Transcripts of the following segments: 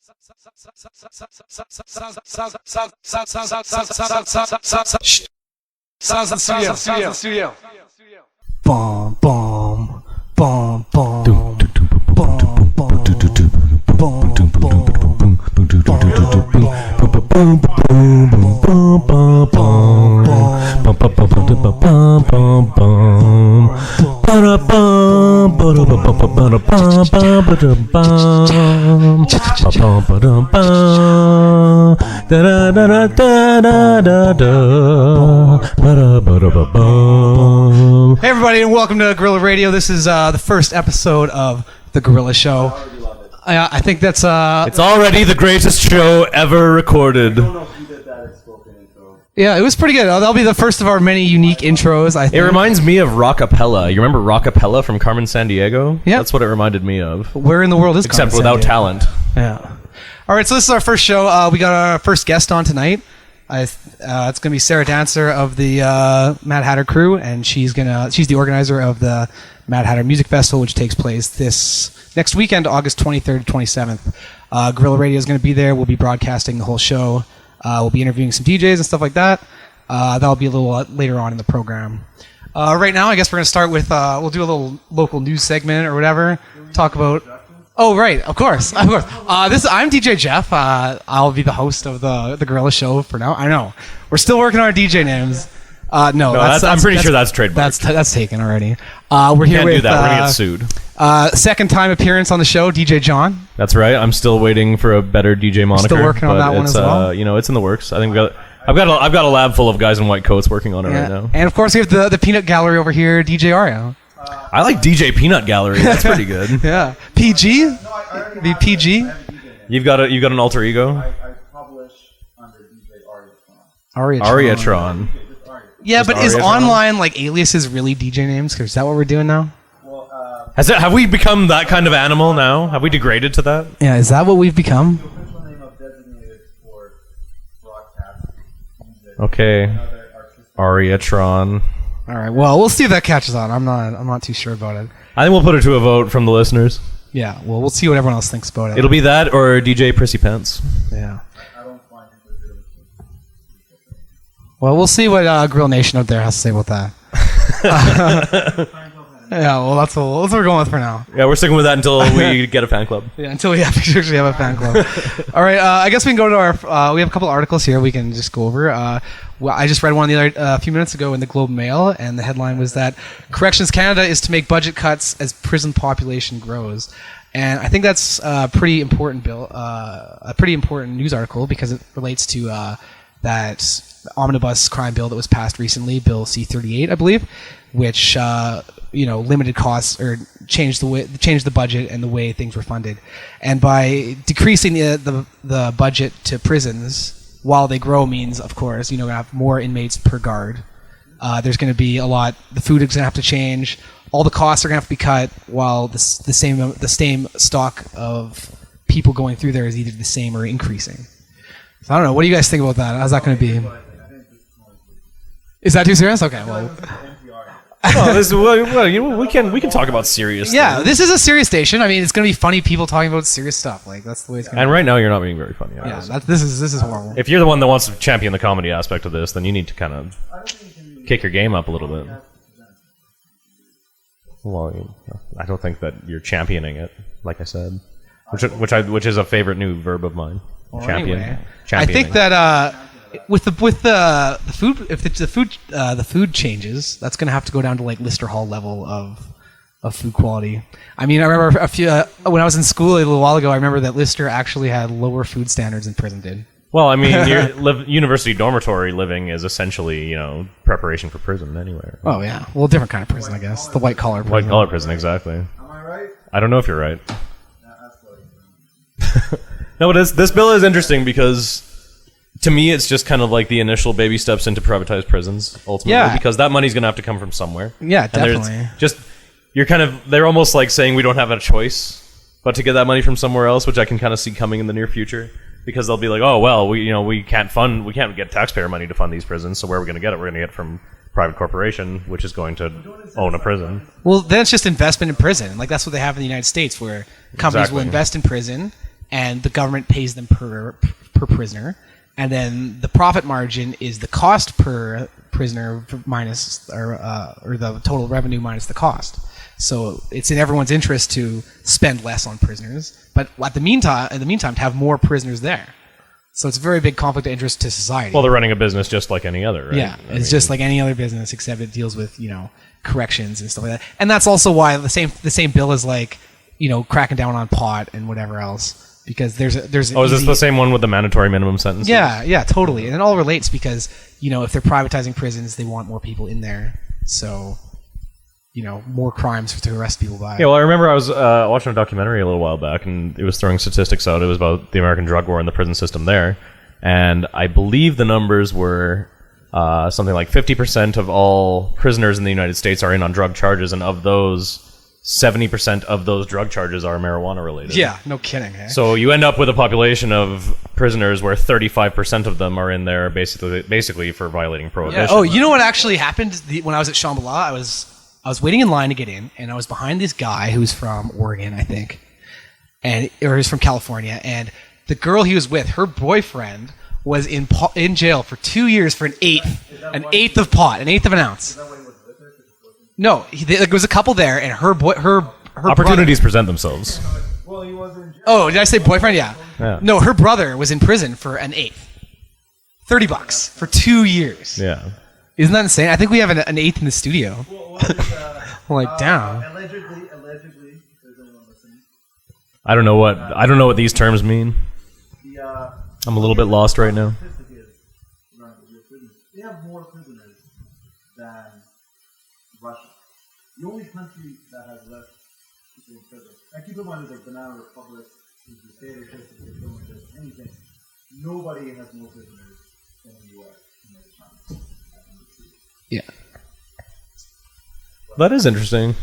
Sounds in the studio. Bomb, bomb, bomb, bomb, bomb, bomb, Hey everybody, and welcome to Guerrilla Radio. This is the first episode of the Guerrilla Show. I think that's It's already the greatest show ever recorded. yeah, it was pretty good. That'll be the first of our many unique intros. I think It reminds me of Rockapella. You remember Rockapella from Carmen Sandiego? Yeah. That's what it reminded me of. Where in the world is Except Carmen without Sandiego? talent. Yeah. All right, so this is our first show. We got our first guest on tonight. It's going to be Sarah Dantzer of the Mad Hatter Krewe, and she's the organizer of the Mad Hatter Music Festival, which takes place this next weekend, August 23rd to 27th. Guerrilla Radio is going to be there. We'll be broadcasting the whole show. We'll be interviewing some DJs and stuff like that. That'll be a little later on in the program. Right now, I guess we're going to start with, we'll do a little local news segment or whatever. Talk about... Oh, right, of course. I'm DJ Jeff. I'll be the host of the Guerrilla Show for now. I know. We're still working on our DJ names. No, I'm pretty sure that's trademarked. That's taken already. We're here Can't with... do that. We're going to get sued. Second time appearance on the show, DJ Jon. That's right. I'm still waiting for a better DJ moniker. Still working on but that one it's, as well? It's in the works. I think I've got a lab full of guys in white coats working on it right now. And of course, we have the peanut gallery over here, DJ Arya. I like DJ Peanut Gallery. That's pretty good. Yeah. PG? Be PG? You've got an alter ego? I publish under DJ Aryatron. Aryatron. Yeah, Just but is Aryatron? online like aliases really DJ names? Is that what we're doing now? Well, Have we become that kind of animal now? Have we degraded to that? Yeah, is that what we've become? the official name of designated for broadcast music. Okay. Another artistic Aryatron. All right. Well, we'll see if that catches on. I'm not too sure about it. I think we'll put it to a vote from the listeners. Yeah. Well, we'll see what everyone else thinks about it. It'll be that or DJ Prissy Pants. Yeah. I don't find it to do. Well, we'll see what Grill Nation out there has to say about that. Yeah. Well, that's what we're going with for now. Yeah, we're sticking with that until we get a fan club. Yeah, until we actually have a fan club. All right, I guess we can go to our... we have a couple articles here we can just go over. Well, I just read one the other a few minutes ago in the Globe and Mail, and the headline was that Corrections Canada is to make budget cuts as prison population grows. And I think that's a pretty important a pretty important news article because it relates to that omnibus crime bill that was passed recently, Bill C-38, I believe, which limited costs or changed the budget and the way things were funded. And by decreasing the budget to prisons while they grow means, of course, going to have more inmates per guard. There's going to be a lot. The food is going to have to change. All the costs are going to have to be cut, while the same stock of people going through there is either the same or increasing. So I don't know. What do you guys think about that? How's that going to be? Is that too serious? Okay. Well. We can talk about serious Yeah, things. this is a serious station. I mean, it's going to be funny people talking about serious stuff. Like that's the way it's going to And right now you're not being very funny. be. Yeah, this is horrible. If you're the one that wants to champion the comedy aspect of this, then you need to kind of kick your game up a little bit. Well, I don't think that you're championing it, like I said, which is a favorite new verb of mine. Well, Champion. anyway, I Championing. think that with the food, if the food changes, that's going to have to go down to like Lister Hall level of food quality. I mean, I remember when I was in school a little while ago. I remember that Lister actually had lower food standards than prison did. Well, I mean, university dormitory living is essentially, preparation for prison anywhere. Oh yeah, well, different kind of prison, I guess. The white collar prison. White collar prison, exactly. Am I right? I don't know if you're right. That's what I No, but this bill is interesting because, to me, it's just kind of like the initial baby steps into privatized prisons, ultimately, Yeah. because that money's going to have to come from somewhere. Yeah, And there's definitely. they're almost like saying we don't have a choice but to get that money from somewhere else, which I can kind of see coming in the near future. Because they'll be like, oh well, we can't get taxpayer money to fund these prisons, so where are we going to get it? We're going to get it from private corporation, which is going to own a prison. Well, then it's just investment in prison. Like that's what they have in the United States, where companies will Exactly. invest in prison, and the government pays them per prisoner, and then the profit margin is the cost per prisoner minus or the total revenue minus the cost. So it's in everyone's interest to spend less on prisoners, but in the meantime, to have more prisoners there. So it's a very big conflict of interest to society. Well, they're running a business just like any other, right? Yeah, it's just like any other business, except it deals with corrections and stuff like that. And that's also why the same bill is like cracking down on pot and whatever else, because there's is this the same one with the mandatory minimum sentences? Yeah, totally. And it all relates because if they're privatizing prisons, they want more people in there, so more crimes to arrest people by. Yeah, well, I remember I was watching a documentary a little while back, and it was throwing statistics out. It was about the American drug war and the prison system there, and I believe the numbers were something like 50% of all prisoners in the United States are in on drug charges, and of those, 70% of those drug charges are marijuana related. Yeah, no kidding. Eh? So you end up with a population of prisoners where 35% of them are in there basically for violating prohibition. Yeah. Oh, you know what actually happened when I was at Shambhala? I was waiting in line to get in, and I was behind this guy who's from Oregon, I think, or he's from California, and the girl he was with, her boyfriend, was in jail for 2 years for an eighth of pot, an eighth of an ounce. No, there was a couple there, and her opportunities present themselves. Well, he was in jail. Oh, did I say boyfriend? Yeah. No, her brother was in prison for an eighth. $30 for 2 years. Yeah. Isn't that insane? I think we have an eighth in the studio. What is, damn. Allegedly, if there's anyone listening. I don't know what these terms mean. I'm a little bit lost right now. They have more prisoners than Russia. The only country that has less people in prison. And keep in mind, there's a banana republic, there's the dictatorship, there's anything. Nobody has more prisoners than the U.S. and China. Yeah. That is interesting.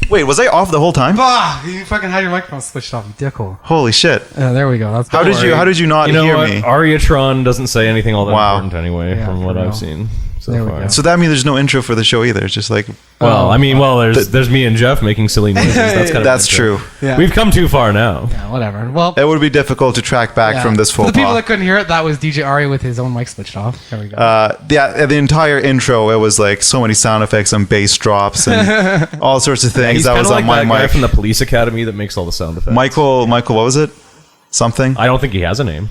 Wait, was I off the whole time? Bah! You fucking had your microphone switched off, you dickhole. Holy shit! There we go. How did you not hear me? Aryatron doesn't say anything all that important anyway, Yeah, from what for real. I've seen so There we far. go. So that means there's no intro for the show either. It's just like There's me and Jeff making silly noises. that's true. Yeah. We've come too far now. Yeah, whatever. Well, It would be difficult to track back from this for faux the people pas. that couldn't hear it, that was DJ Arya with his own mic switched off. There we go. The entire intro, it was like so many sound effects and bass drops and all sorts of things. He's That kind was of on like my that guy mic. from the police academy that makes all the sound effects. Michael, what was it? Something? I don't think he has a name.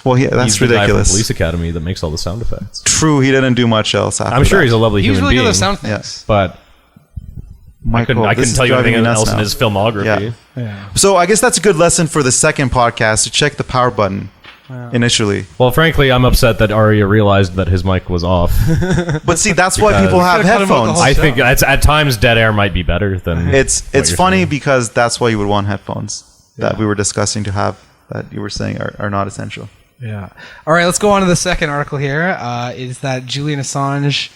Well, that's He's the guy from ridiculous. police academy that makes all the sound effects. True, he didn't do much else after I'm sure that. he's a lovely he was human really being. good at sound things. Yes. But Michael, I this couldn't is tell you driving anything me nuts else in now. his filmography. Yeah. So I guess that's a good lesson for the second podcast to check the power button initially. Well, frankly, I'm upset that Arya realized that his mic was off. But see, that's why Because- people have Could've cut him out the headphones. whole I show. think at times dead air might be better than. It's what you're funny saying. because that's why you would want headphones that we were discussing to have that you were saying are not essential. Yeah. All right, let's go on to the second article here. Is that Julian Assange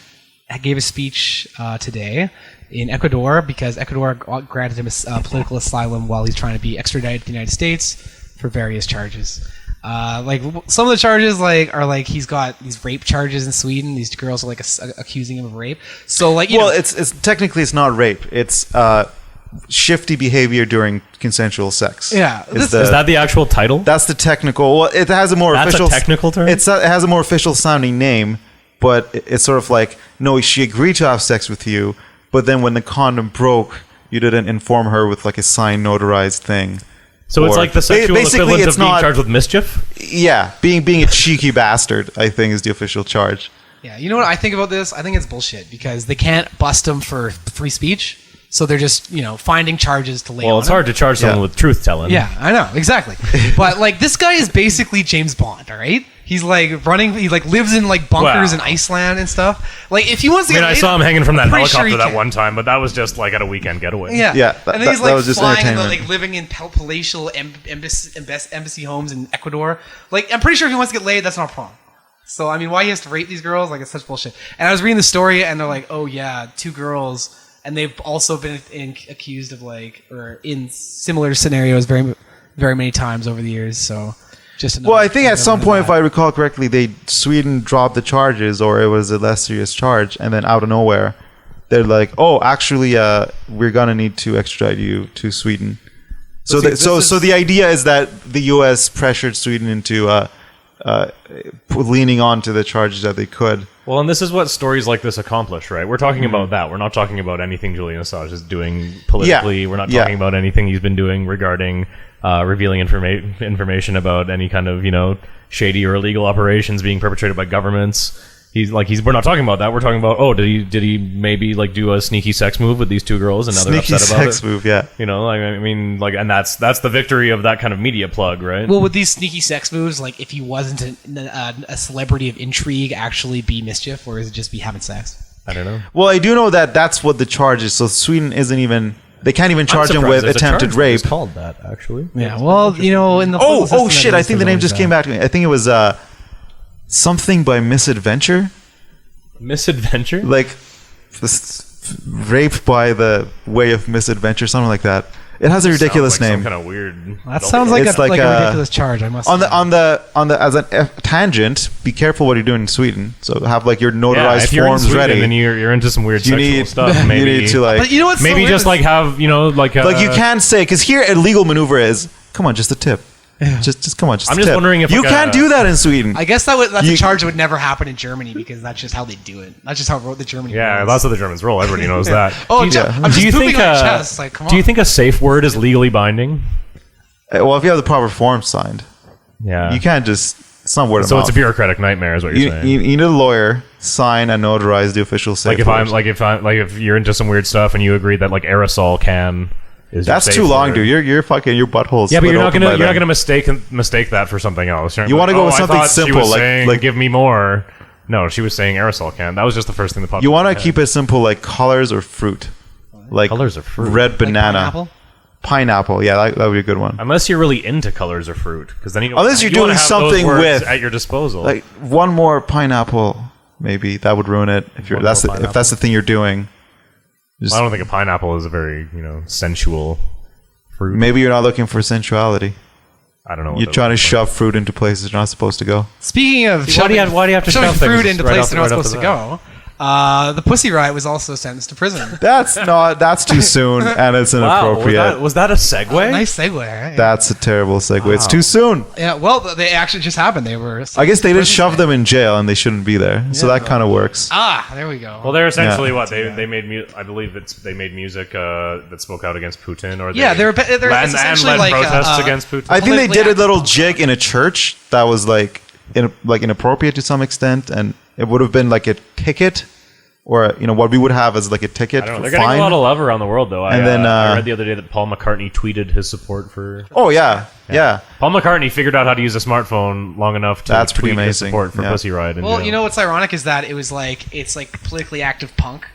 gave a speech today in Ecuador because Ecuador granted him political asylum while he's trying to be extradited to the United States for various charges. Like some of the charges are he's got these rape charges in Sweden. These girls are accusing him of rape. So it's technically it's not rape. It's shifty behavior during consensual sex. Yeah. Is Is that the actual title? That's the technical. Well, it has a more That's official. a technical term? It has a more official sounding name, but it's sort of like, no, she agreed to have sex with you, but then when the condom broke, you didn't inform her with like a signed, notarized thing. So it's Or- like the sexual basically, equivalent it's of being not- charged with mischief? Yeah, being a cheeky bastard, I think, is the official charge. Yeah, you know what I think about this? I think it's bullshit because they can't bust him for free speech, so they're just finding charges to lay on Well, it's him. hard to charge someone Yeah. with truth telling. Yeah, I know exactly. But this guy is basically James Bond, all right? He's running. He lives in bunkers Wow. in Iceland and stuff. If he wants to, I mean, get I laid, saw him hanging from that I'm pretty sure helicopter he that can. one time, but that was just at a weekend getaway. Yeah, Yeah, and then he's that was just flying in entertainment. living in palatial embassy homes in Ecuador. I'm pretty sure if he wants to get laid, that's not a problem. So I mean, why he has to rape these girls? It's such bullshit. And I was reading the story, and they're like, oh yeah, 2 girls, and they've also been accused of or in similar scenarios very, very many times over the years. So just Well, I think at some point, if I recall correctly, Sweden dropped the charges, or it was a less serious charge, and then out of nowhere, they're like, "Oh, actually, we're gonna need to extradite you to Sweden." So the idea is that the U.S. pressured Sweden into leaning on to the charges that they could. Well, and this is what stories like this accomplish, right? We're talking about that. We're not talking about anything Julian Assange is doing politically. Yeah. We're not talking about anything he's been doing regarding revealing information about any kind of, shady or illegal operations being perpetrated by governments. We're not talking about that. We're talking about, did he maybe do a sneaky sex move with these two girls and now they're upset about it? Sneaky sex move, yeah. And that's the victory of that kind of media plug, right? Well, with these sneaky sex moves, if he wasn't a celebrity of intrigue, actually be mischief, or is it just be having sex? I don't know. Well, I do know that that's what the charge is. So Sweden isn't even. They can't even charge him with attempted rape. It's called that, actually. Yeah. Well, in the oh shit! I think the name just came back to me. I think it was something by Misadventure. Misadventure? Rape by the way of misadventure, something like that. It has a ridiculous name. Some kind of weird. That sounds like a ridiculous charge. I must say. On the as a tangent. Be careful what you're doing in Sweden. So have your notarized if you're forms in Sweden, ready. Then you're into some weird sexual stuff. Maybe you need to But you know what's maybe so just weird have you can't say, because here a legal maneuver is, come on, just a tip. Yeah. Just come on, just I'm a just tip. wondering if you can't do that in Sweden. I guess that's a charge that would never happen in Germany because that's just how they do it. That's just how the Germany. Yeah, rules. that's how the Germans roll. Everybody knows that. I'm just do you pooping think? on your chest. Come on. Do you think a safe word is legally binding? Well, if you have the proper form signed, Yeah, you can't just. It's not word of So mouth. it's a bureaucratic nightmare, is what you're saying. You need a lawyer sign and notarize the official safe word. If you're into some weird stuff and you agree that aerosol can. That's too long, dude. Your butthole's Yeah, but you're not gonna mistake that for something else. You want to go with something simple, she was saying, give me more. No, she was saying aerosol can. That was just the first thing that popped. You want to keep it simple, like colors or fruit, colors or fruit. Red banana, pineapple. Yeah, that would be a good one. Unless you're really into colors or fruit, because then unless you're doing something with at your disposal, like one more pineapple, maybe that would ruin it. If that's the thing you're doing. I don't think a pineapple is a very sensual fruit. Maybe you're not looking for sensuality. I don't know. You're trying to shove fruit into places you're not supposed to go. Speaking of why do you have to shove fruit into places they're not supposed to go? The Pussy Riot was also sentenced to prison. That's too soon, and it's inappropriate. Wow, was that a segue? Nice segue. Right? That's a terrible segue. Wow. It's too soon. Yeah, well, they actually just happened. They were. I guess they did shove them in jail, and they shouldn't be there. So that kind of works. There we go. Well, they're essentially what they made. I believe they made music that spoke out against Putin, or they're essentially led protests against Putin. I think they did a little jig in a church that was inappropriate to some extent, and it would have been like a ticket. Or what we would have as a ticket. I don't know. They're getting a lot of love around the world, though. And I read the other day that Paul McCartney tweeted his support for. Oh yeah. Paul McCartney figured out how to use a smartphone long enough to tweet his support for Pussy Riot. Well, what's ironic is that it was it's politically active punk,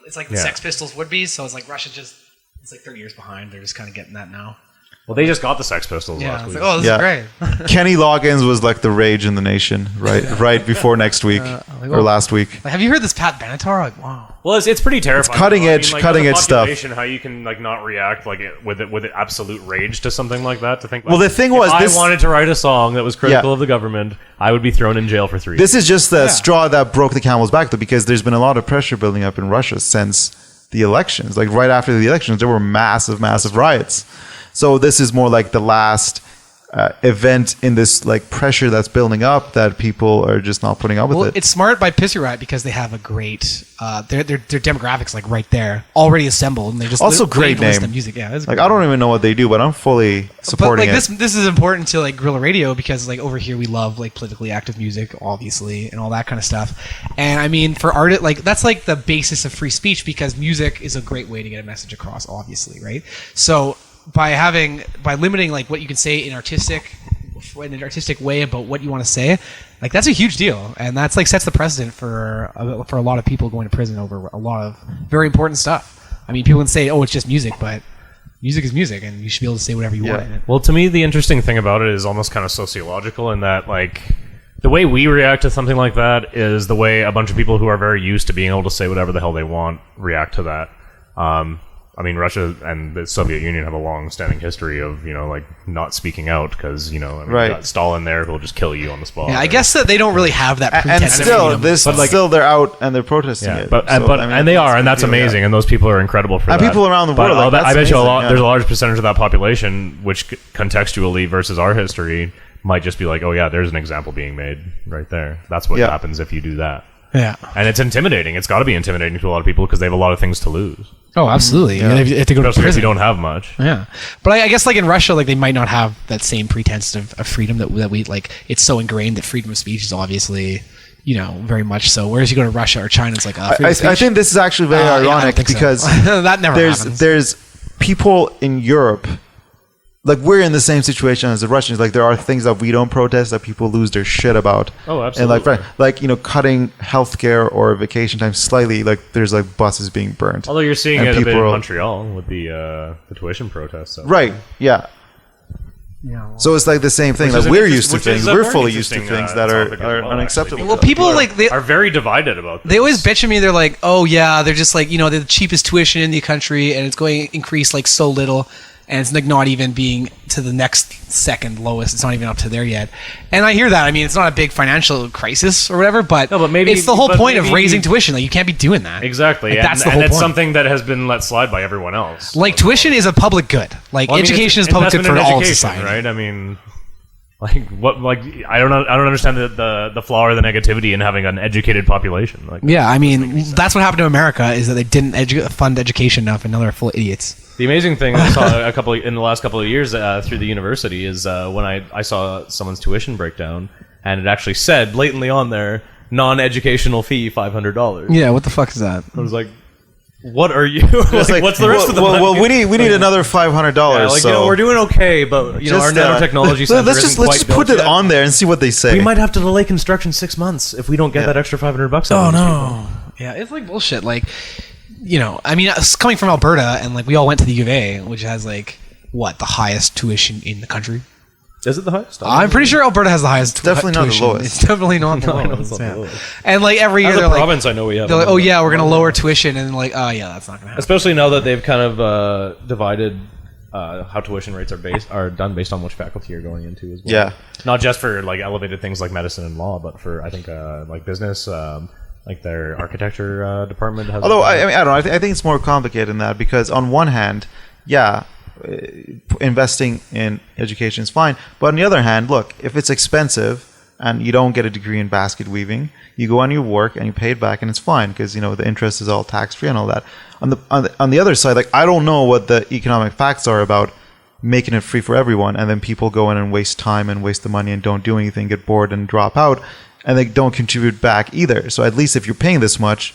it's the Sex Pistols would be. So it's Russia it's 30 years behind. They're just kind of getting that now. Well, they just got the Sex Pistols last week. This is great. Kenny Loggins was the rage in the nation, right before next week or last week. Have you heard this Pat Benatar? Wow. Well, it's pretty terrifying. It's cutting edge stuff. How you can not react with absolute rage to something like that? To think. Well, the thing was, if I wanted to write a song that was critical of the government, I would be thrown in jail for 3 years. This is just the straw that broke the camel's back, though, because there's been a lot of pressure building up in Russia since the elections. Right after the elections, there were massive riots. So this is more like the last event in this pressure that's building up that people are just not putting up with it. It's smart by Pussy Riot because they have a great their demographics right there already assembled, and they just also great name. The music. Yeah, I don't even know what they do, but I'm fully supporting it. This is important to Guerrilla Radio because over here we love politically active music, obviously, and all that kind of stuff. And I mean, for art, that's the basis of free speech because music is a great way to get a message across, obviously, right? So. By limiting what you can say in an artistic way about what you want to say, that's a huge deal, and that's sets the precedent for a lot of people going to prison over a lot of very important stuff. I mean, people can say, "Oh, it's just music," but music is music, and you should be able to say whatever you want in it. Well, to me, the interesting thing about it is almost kind of sociological in that the way we react to something like that is the way a bunch of people who are very used to being able to say whatever the hell they want react to that. I mean, Russia and the Soviet Union have a long-standing history of, like, not speaking out because, you got Stalin there who'll just kill you on the spot. Yeah, I guess that they don't really have that And pretense of still, freedom. still they're out and they're protesting it. And they are, and that's amazing, and those people are incredible for that. And people around the world, I bet you there's amazing, a large percentage of that population, which contextually versus our history, might just be like, oh yeah, there's an example being made right there. That's what happens if you do that. Yeah. And it's intimidating. It's got to be intimidating to a lot of people because they have a lot of things to lose. Oh, absolutely. Yeah. If they go to Especially prison. if you don't have much. Yeah. But I guess like in Russia, like they might not have that same pretense of freedom that we like. It's so ingrained that freedom of speech is obviously, very much so. Whereas you go to Russia or China, it's like I think this is actually very ironic because that never happens. There's people in Europe. Like, we're in the same situation as the Russians. Like, there are things that we don't protest that people lose their shit about. Oh, absolutely. And cutting healthcare or vacation time slightly. Like, there's like buses being burnt. Although you're seeing it a bit in Montreal with the tuition protests. Right. Yeah. Yeah. So it's like the same thing. Like, we're used to things. We're fully used to things that are unacceptable. Well, people they are very divided about this. They always bitch at me. They're like, oh yeah, they're just like, they're the cheapest tuition in the country, and it's going to increase like so little. And it's like not even being to the next second lowest. It's not even up to there yet. And I hear that. I mean, it's not a big financial crisis or whatever, but maybe it's the whole point of raising tuition. Like, you can't be doing that. Exactly. Like, that's the whole point. It's something that has been let slide by everyone else. Like, tuition is a public good. Like, education is public good for all society. Right? I mean, like what? Like I don't understand the flaw or the negativity in having an educated population. Like, yeah, I mean, that's what happened to America is that they didn't fund education enough, and now they're full of idiots. The amazing thing I saw in the last couple of years through the university is when I saw someone's tuition breakdown, and it actually said blatantly on there, non-educational fee $500. Yeah, what the fuck is that? I was like, what are you? What's the rest of the money? Well, we need another $500. Yeah, we're doing okay, but our nanotechnology center let's just put it on there and see what they say. We might have to delay construction 6 months if we don't get that extra $500. Oh no! Yeah, it's like bullshit. Like, I mean, it's coming from Alberta, and like we all went to the U of A, which has like the highest tuition in the country. Is it the highest? I'm pretty sure Alberta has the highest. Definitely not tuition. the lowest. It's definitely not the lowest. Not the lowest. And like every year, As a they're province, I know we have. They're like, oh yeah, we're gonna lower tuition, and like, oh yeah, that's not gonna happen. Especially now that they've kind of divided how tuition rates are done based on which faculty you're going into as well. Yeah. Not just for like elevated things like medicine and law, but for I think like business. Like their architecture department has. Although I don't know, I think it's more complicated than that because on one hand, investing in education is fine, but on the other hand, look, if it's expensive and you don't get a degree in basket weaving, you go on your work and you pay it back and it's fine because the interest is all tax free and all that. On the other side, like I don't know what the economic facts are about making it free for everyone, and then people go in and waste time and waste the money and don't do anything, get bored and drop out. And they don't contribute back either. So at least if you're paying this much,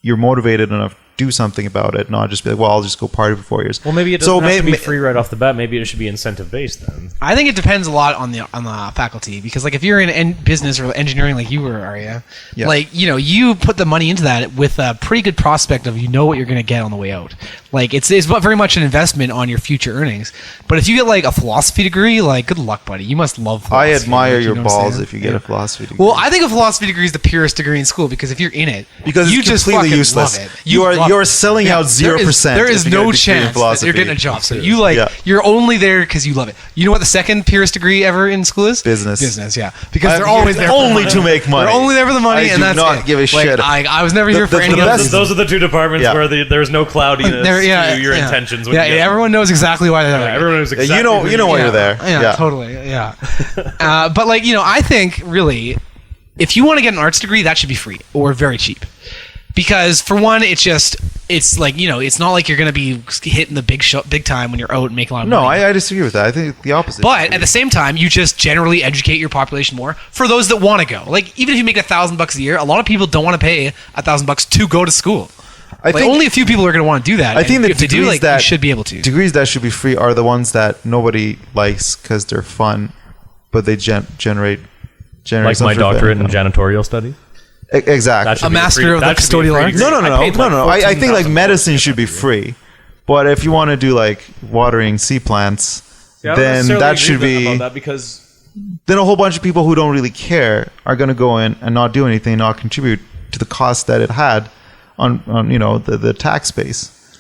you're motivated enough to do something about it, not just be like, well, I'll just go party for 4 years. Well, maybe it doesn't have to be free right off the bat. Maybe it should be incentive based then. I think it depends a lot on the faculty because like if you're in business or engineering like you were, Arya, like you put the money into that with a pretty good prospect of what you're going to get on the way out. Like it's very much an investment on your future earnings. But if you get like a philosophy degree, like good luck, buddy. You must love philosophy. I admire your balls if you get a philosophy degree. Well, I think a philosophy degree is the purest degree in school because if you're in it, because you it's just completely useless. Love it. You're selling out 0%. There is no chance that you're getting a job. So you're only there because you love it. You know what the second purest degree ever in school is? Business, yeah. Because they're always there only to make money. They're only there for the money, and that's it. I do not give a shit. I was never here for any of this. Those are the two departments where there's no cloudiness to your intentions. Yeah, everyone knows exactly why they're there. Everyone knows exactly. You know why you're there. Yeah, totally. Yeah. But like I think really, if you want to get an arts degree, that should be free or very cheap. Because for one, it's like it's not like you're going to be hitting the big time when you're out and making a lot of money. No, I disagree with that. I think the opposite. But at the same time, you just generally educate your population more for those that want to go. Like even if you make $1,000 a year, a lot of people don't want to pay $1,000 to go to school. I think only a few people are going to want to do that. I think if they do, you should be able to. Degrees that should be free are the ones that nobody likes because they're fun, but they generate. Like my doctorate in janitorial studies. Exactly. A master of the custodial arts? No. I think like medicine should be free. But if you want to do like watering sea plants, then that should be... About that because then a whole bunch of people who don't really care are going to go in and not do anything, not contribute to the cost that it had on the tax base.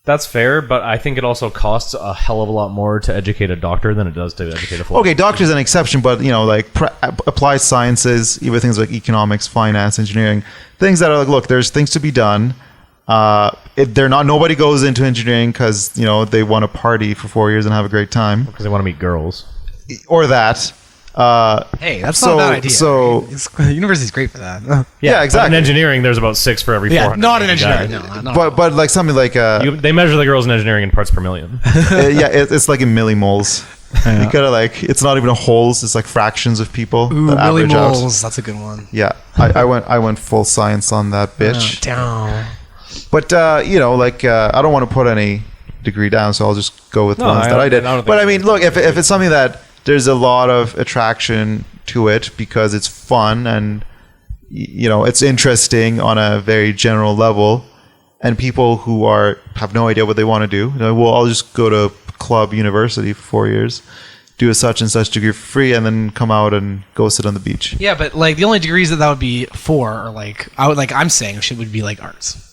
That's fair, but I think it also costs a hell of a lot more to educate a doctor than it does to educate a philosopher. Okay, doctor's an exception, but like applied sciences, even things like economics, finance, engineering, things that are like, look, there's things to be done. Nobody goes into engineering because they want to party for 4 years and have a great time, Because they want to meet girls. or that. Hey, that's not a bad idea. So university's great for that. yeah, exactly. In engineering, there's about 6 for every 400. not in engineering. guys. No, but like something like They measure the girls in engineering in parts per million. it's like in millimoles. You gotta it's not even holes. It's like fractions of people. Ooh, that average out. millimoles. That's a good one. Yeah, I went full science on that bitch. Down. But I don't want to put any degree down, so I'll just go with ones that I did. But I mean, look, if it's something that there's a lot of attraction to it because it's fun and it's interesting on a very general level, and people who have no idea what they want to do, well, I'll just go to club university for 4 years, do a such and such degree for free, and then come out and go sit on the beach. Yeah, but like the only degrees that would be for, or I'm saying, would be like arts.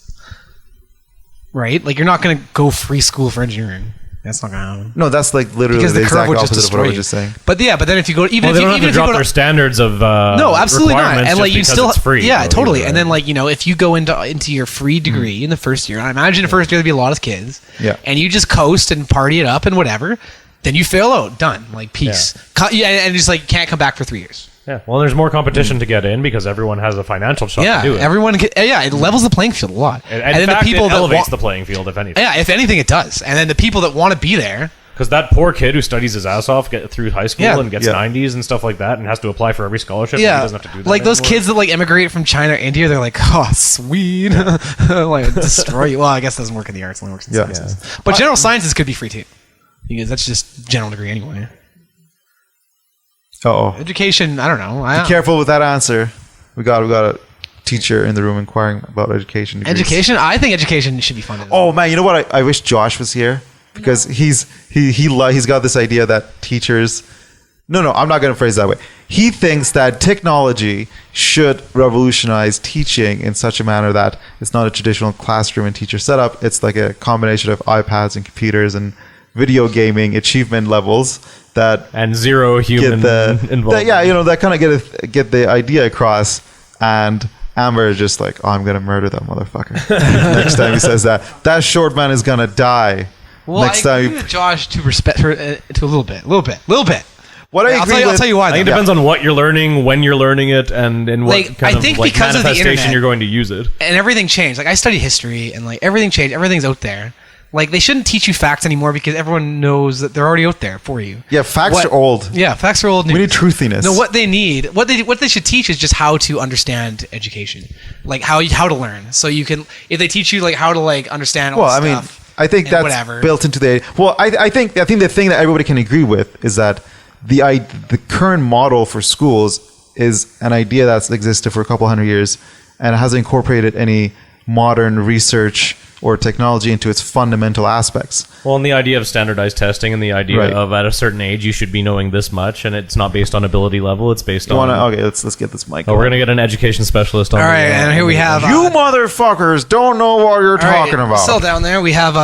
Right? Like you're not going to go free school for engineering. That's not going to happen. No, that's like literally Because the the curve exact would just opposite of what I destroy was you. just saying. But yeah, but then if you go, They don't have to drop their standards of no, absolutely not. requirements And like just you because still, it's free. yeah, So totally. either And way. then like if you go into your free degree in the first year, I imagine the first year there'd be a lot of kids. Yeah. And you just coast and party it up and whatever. Then you fail out. Done. Like peace. And just like can't come back for 3 years. Yeah, well, there's more competition to get in because everyone has a financial shot Yeah, to do it. it levels the playing field a lot. And then in fact, the people it elevates that the playing field, if anything. yeah, if anything, it does. And then the people that want to be there. Because that poor kid who studies his ass off get through high school Yeah. and gets 90s and stuff like that and has to apply for every scholarship and he Yeah, doesn't have to do that like those anymore. kids that like immigrate from China or India, they're like, oh, sweet, like destroy you. Well, I guess it doesn't work in the arts; it only works in sciences. But general sciences could be free too, because that's just general degree anyway. Education, I don't know. Be careful with that answer. We got a teacher in the room inquiring about education degrees. Education, I think education should be funded. Oh man, you know what? I wish Josh was here because he's got this idea that teachers. No, I'm not going to phrase it that way. He thinks that technology should revolutionize teaching in such a manner that it's not a traditional classroom and teacher setup. It's like a combination of iPads and computers and video gaming achievement levels that and zero human involvement. That kind of get the idea across. And Amber is just like, oh, I'm gonna murder that motherfucker. Next time he says that short man is gonna die. Well, next I agree time with Josh to respect her to a little bit. What I'll tell you why. I think it depends on what you're learning, when you're learning it, and in what Like, kind I of think like because of the manifestation internet- you're going to use it. And everything changed. Like I study history, and like everything changed. Everything's out there. Like they shouldn't teach you facts anymore because everyone knows that they're already out there for you. Yeah, facts are old. Yeah, facts are old news. We need truthiness. No, what they should teach is just how to understand education, like how to learn. So you can, if they teach you like how to like understand all Well, this I mean, stuff, I think and that's whatever. built into the. Well, I think the thing that everybody can agree with is that the current model for schools is an idea that's existed for a couple hundred years and hasn't incorporated any modern research or technology into its fundamental aspects. Well, and the idea of standardized testing and the idea of at a certain age you should be knowing this much, and it's not based on ability level; it's based on. Okay, let's get this mic. We're gonna get an education specialist on. All right, and here we have You motherfuckers don't know what you're talking about. Still down there, we have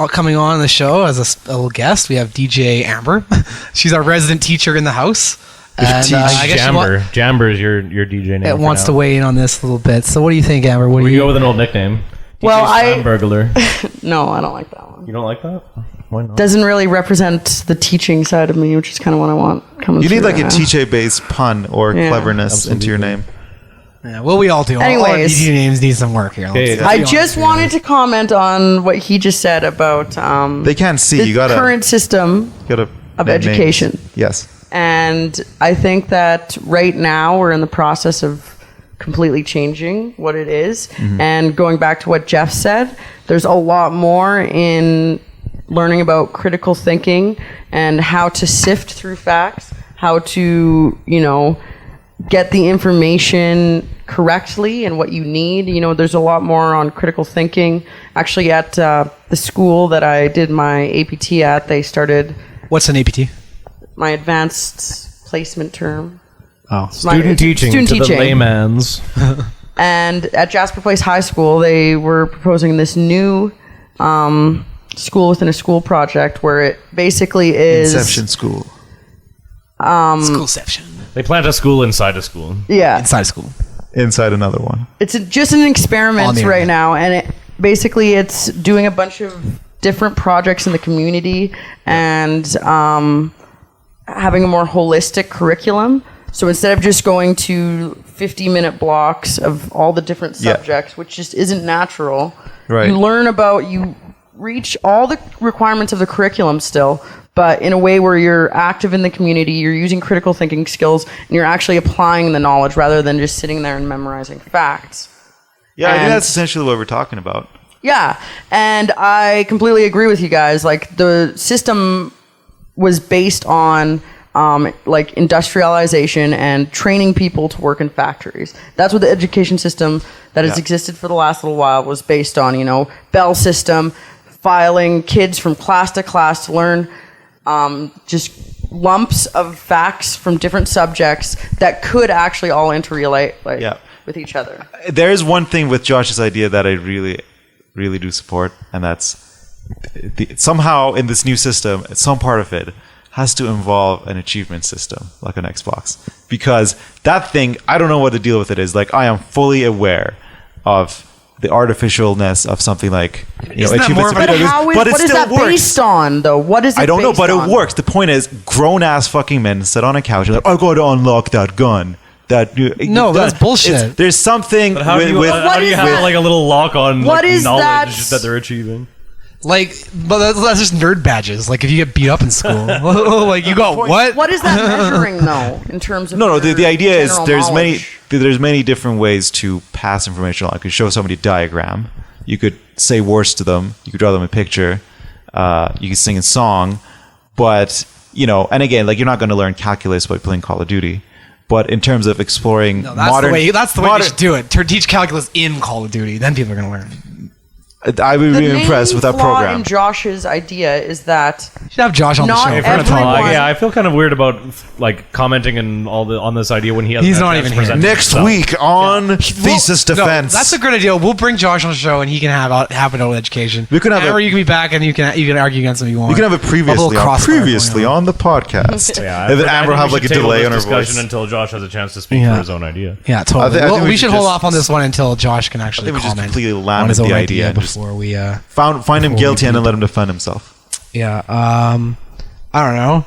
coming on the show as a little guest. We have DJ Amber. She's our resident teacher in the house. And, I guess Jamber. Jamber is your DJ name. it wants to weigh in on this a little bit. So, what do you think, Amber? What do We you go with an old nickname. Well, DJ Burglar. No, I don't like that one. You don't like that? Why not? Doesn't really represent the teaching side of me, which is kind of what I want coming You need through like a right now. TJ-based pun or Yeah. cleverness into your name. Yeah, well, we all do. All our Anyways. DJ names need some work here. Okay, I just wanted to comment on what he just said about They can't see. the You gotta current system gotta of name names. education. Yes. And I think that right now we're in the process of completely changing what it is. And going back to what Jeff said, there's a lot more in learning about critical thinking and how to sift through facts, how to, get the information correctly and what you need. There's a lot more on critical thinking. Actually, at the school that I did my APT at, they started What's an APT? my advanced placement term. Oh, Student teaching to the layman's. And at Jasper Place High School, they were proposing this new school within a school project where it basically is Inception school. Schoolception. They plant a school inside a school. Yeah, Inside school. Inside another one. it's just an On experiment the right internet. now, and it's doing a bunch of different projects in the community and having a more holistic curriculum. So instead of just going to 50-minute blocks of all the different subjects, which just isn't natural, Right. you reach all the requirements of the curriculum still, but in a way where you're active in the community, you're using critical thinking skills, and you're actually applying the knowledge rather than just sitting there and memorizing facts. Yeah, I think And- that's essentially what we're talking about. Yeah, and I completely agree with you guys. Like, the system was based on like industrialization and training people to work in factories. That's what the education system that has existed for the last little while was based on. You know, bell system, filing kids from class to class to learn just lumps of facts from different subjects that could actually all interrelate with each other. There is one thing with Josh's idea that I really, really do support, and that's somehow in this new system, some part of it has to involve an achievement system like an Xbox, because that thing, I don't know what the deal with it is. Like, I am fully aware of the artificialness of something like Isn't that more of a- But how is but it what is still that works. based on though? What is it? I don't know, based but on? it works. The point is, grown ass fucking men sit on a couch and like, I got to unlock that gun. No, that's bullshit. There's something But how do you, with how do you is have that? like a little lock on What is knowledge that? that they're achieving? Like, but that's just nerd badges. Like, if you get beat up in school, like, you got what? What is that measuring though in terms of? No. The your idea is general knowledge? there's many different ways to pass information along. You could show somebody a diagram. You could say words to them. You could draw them a picture. You could sing a song. But and again, like, you're not going to learn calculus by playing Call of Duty. But in terms of exploring That's modern, the way. That's the way you should do it. Teach calculus in Call of Duty. Then people are gonna learn. I would The be impressed main with that flaw program. in Josh's idea is that You should have Josh on the Not show. everyone- For a talk. Everyone- Yeah, I feel kind of weird about like commenting and on this idea when he hasn't He's had a not chance even to here. present Next himself. week on thesis Well, no, defense. that's a good idea. We'll bring Josh on the show, and he can have an old education. We could have or a- you can be back, and you can argue against him if you want. You can have it previously little crossfire on the podcast. Yeah, and then I Amber think have we like a should table delay this on her discussion voice. until Josh has a chance to speak Yeah. for his own idea. Yeah, totally. I think Well, we we should should hold just- off on this one until Josh can actually I think we just comment completely on lament his own the idea idea and just before we. Find him Before guilty we and then do- let him defend himself. Yeah. I don't know.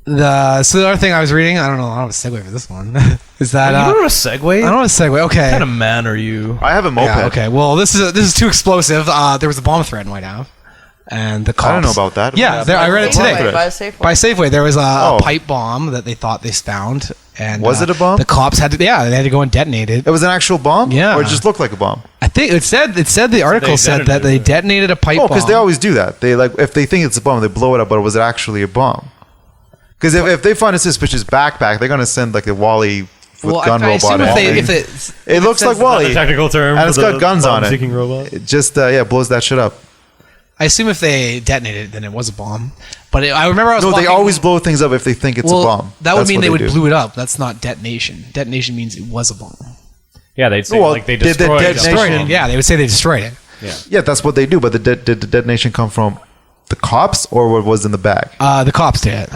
So the other thing I was reading, I don't know how to segue for this one. Is that You don't know a segue? I don't know how to segue. Okay. What kind of man are you? I have a moped. Yeah, okay. Well, this is too explosive. There was a bomb threat in White Ave, and the cops. I don't know about that. Yeah, I read it Safeway, today. by Safeway. By Safeway, there was a Oh. pipe bomb that they thought they found, and Was it a bomb? The cops had to, they had to go and detonate it. It was an actual bomb? Yeah. Or it just looked like a bomb? I think it said the article said that they detonated a pipe Oh, bomb. because they always do that. They if they think it's a bomb, they blow it up, but was it actually a bomb? Because if they find a suspicious backpack, they're going to send like the Wally with gun I robot assume in. It looks like The Wally. technical term. And it's for got guns on it. bomb-seeking robot. It just blows that shit up. I assume if they detonated it, then it was a bomb. But I remember I was No, they walking- always blow things up if they think it's a bomb. That would That's mean what they would do. blew it up. That's not detonation. Detonation means it was a bomb. Yeah, they'd say Well, like they did the destroyed detonation- Destroyed it. Yeah, they would say they destroyed it. Yeah, that's what they do. But did the detonation come from the cops or what was in the bag? The cops did it.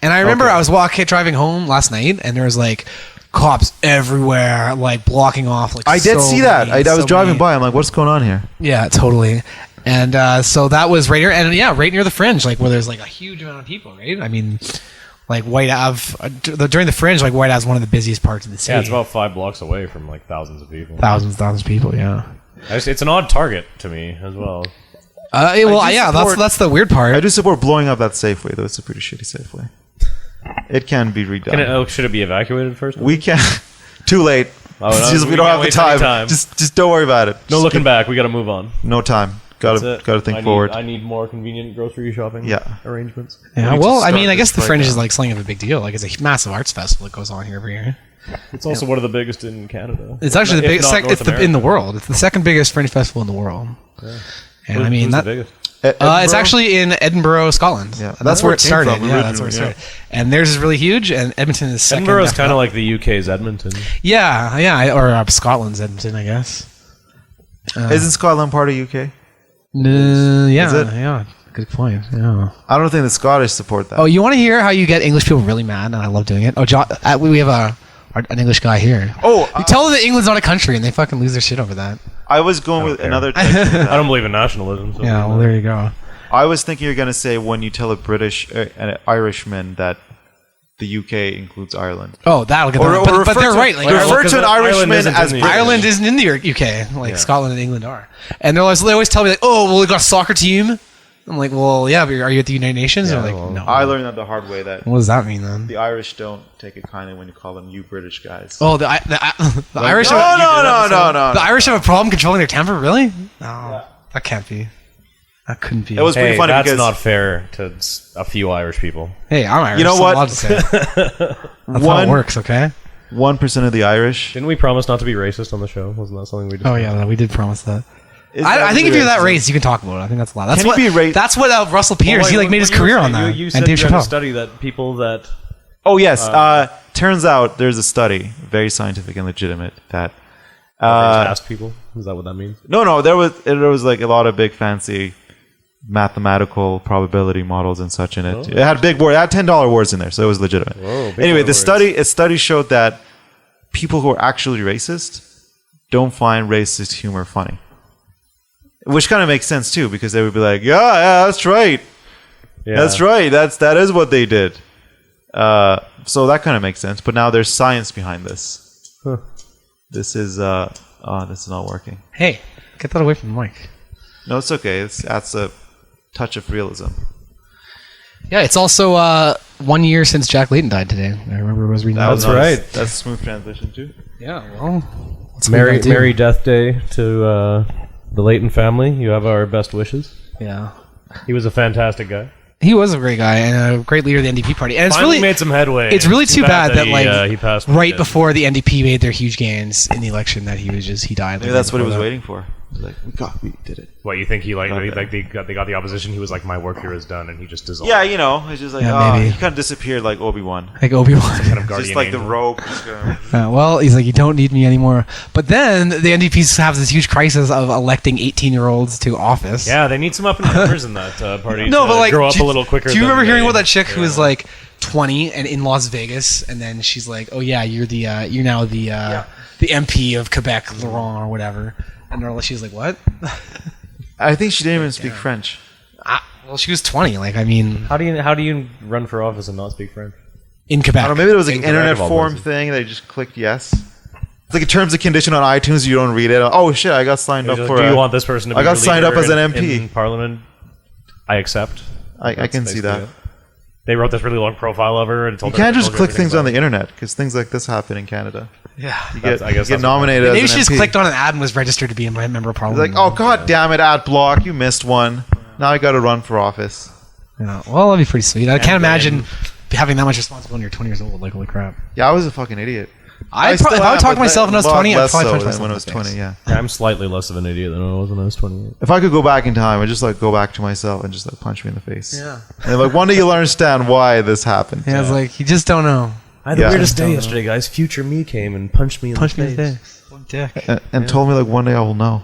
And I remember Okay. I was driving home last night, and there was like cops everywhere, like blocking off. Like I did so see that. many- I was so driving many- by. I'm like, what's going on here? Yeah, totally. And so that was right here, and yeah, right near the Fringe, like where there's like a huge amount of people, right? I mean, like White Ave during the Fringe, like White Ave is one of the busiest parts of the city. Yeah, it's about 5 blocks away from like thousands of people. thousands of people. Yeah. It's an odd target to me as well. Well, yeah, that's the weird part. I do support blowing up that Safeway, though. It's a pretty shitty Safeway. It can be redone. Should it be evacuated first? We can. Too late. Oh, no, It's just, we we don't can't have the waste any time. time. Just don't worry about it. No Just looking get- back. We got to move on. No time. Got That's to it. think I forward. need more convenient grocery shopping. Yeah. Arrangements. Yeah, need to well, I start mean, I guess this the right Fringe now. is like something of a big deal. Like, it's a massive arts festival that goes on here every year. It's also one of the biggest in Canada. It's actually the If biggest not North in the America. world. It's the second biggest Fringe festival in the world. And I mean, Who's that, the biggest? it's Edinburgh? actually in Edinburgh, Scotland. Yeah, That's where it came started. from Yeah, that's where it originally, started. And theirs is really huge, and Edmonton is second. Edinburgh is after kind that. of like the UK's Edmonton. Yeah, or Scotland's Edmonton, I guess. Isn't Scotland part of UK? Yeah, Is it? yeah. Good point. Yeah. I don't think the Scottish support that. Oh, you want to hear how you get English people really mad? And I love doing it. Oh, John, we have an English guy here. Oh, you tell them that England's not a country, and they fucking lose their shit over that. I was going with care. another. Text with that. I don't believe in nationalism. So Yeah, well, there you go. I was thinking you're going to say when you tell a British, an Irishman that the UK includes Ireland. Oh, that'll get Or them. But they're right. Like, refer because to an Ireland Irishman isn't as in the British. Ireland isn't in the UK, like Scotland and England are. And they always tell me, like, oh, well, we got a soccer team. I'm like, well, yeah, but are you at the United Nations? Yeah, They're like, well, no. I learned that the hard way that What does that mean then? the Irish don't take it kindly when you call them you British guys. Oh, the Irish. No. The Irish have a problem controlling their temper. Really? No, that can't be. That couldn't be. It was pretty Hey, funny that's because not fair to a few Irish people. Hey, I'm Irish. You know so I'm what? allowed to say it. That's how it works. Okay. 1% of the Irish. Didn't we promise not to be racist on the show? Wasn't that something we did? Oh yeah, we did promise that. Is that I think if really you're that racism? race, you can talk about it. I think that's a lot. That's Can you what. be That's what Russell Peters. He made his career on that. You and said Dave you had a Chappelle. study that people that Oh yes. Turns out there's a study, very scientific and legitimate, that asked people. Is that what that means? no, there was like a lot of big fancy mathematical probability models and such in it. It had big words. It had $10 words in there, so it was legitimate. Whoa, big Anyway, words. a study showed that people who are actually racist don't find racist humor funny, which kind of makes sense too, because they would be like, yeah, that's right. Yeah. That's right. That is what they did. So that kind of makes sense. But now there's science behind this. Huh. This is not working. Hey, get that away from the mic. No, it's okay. That's a touch of realism. Yeah, it's also 1 year since Jack Layton died today. I remember I was reading that. That's right. That's a smooth transition too. Yeah, well, Merry Death Day to the Layton family. You have our best wishes. Yeah, He was a fantastic guy. he was a great guy and a great leader of the NDP party. And it's Finally really made some headway. It's really too bad that he passed when right he did. before the NDP made their huge gains in the election that he died. Maybe that's what he was waiting for. He was like, we did it. What, you think he Okay. they got the opposition? He was like, my work here is done, and he just dissolved. Yeah, it's just like, Yeah, maybe. he kind of disappeared like Obi-Wan. Like Obi-Wan. Kind of guardian Just like the angel. rope. Well, he's like, you don't need me anymore. But then the NDPs have this huge crisis of electing 18-year-olds to office. Yeah, they need some up and comers in that party. No, to but like, grow up a little quicker. Do you than remember hearing they- about that chick who was like 20 and in Las Vegas, and then she's like, "Oh yeah, you're now the MP of Quebec, Laurent or whatever," and she's like, "What?" I think she didn't even speak French. Well, she was 20. Like, I mean, How do you run for office and not speak French? in Quebec. I don't know, maybe it was like an Quebec internet of all forum places. thing. They just clicked yes. It's like a terms and condition on iTunes. You don't read it. Oh shit! I got signed up for. Do you want this person to be I got your signed up leader as an MP. in Parliament? I accept. I That's can see that. basically it. They wrote this really long profile of her and told You her. can't just told her click everything things on the about internet because things like this happen in Canada. Yeah. You That's- get, I guess you get that's nominated Maybe as she an just MP. clicked on an ad and was registered to be a member of It's parliament. like, oh god damn it, ad block! You missed one. Now I got to run for office. Yeah. Well, that'd be pretty sweet. I can't imagine having that much responsibility when you're 20 years old. Like, holy crap. Yeah, I was a fucking idiot. If I would talk to myself when I was 20, I'd less probably so punch than myself when in I was the 20. face. Yeah. Yeah, I'm slightly less of an idiot than I was when I was 28. If I could go back in time, I'd just like go back to myself and just like punch me in the face. Yeah. And like one day you'll understand why this happened. Yeah, it's like, you just don't know. I had the Yeah. weirdest day yesterday, guys. Future me came and punched me in Punch the me in face. the face. What dick. And told me like one day I will know.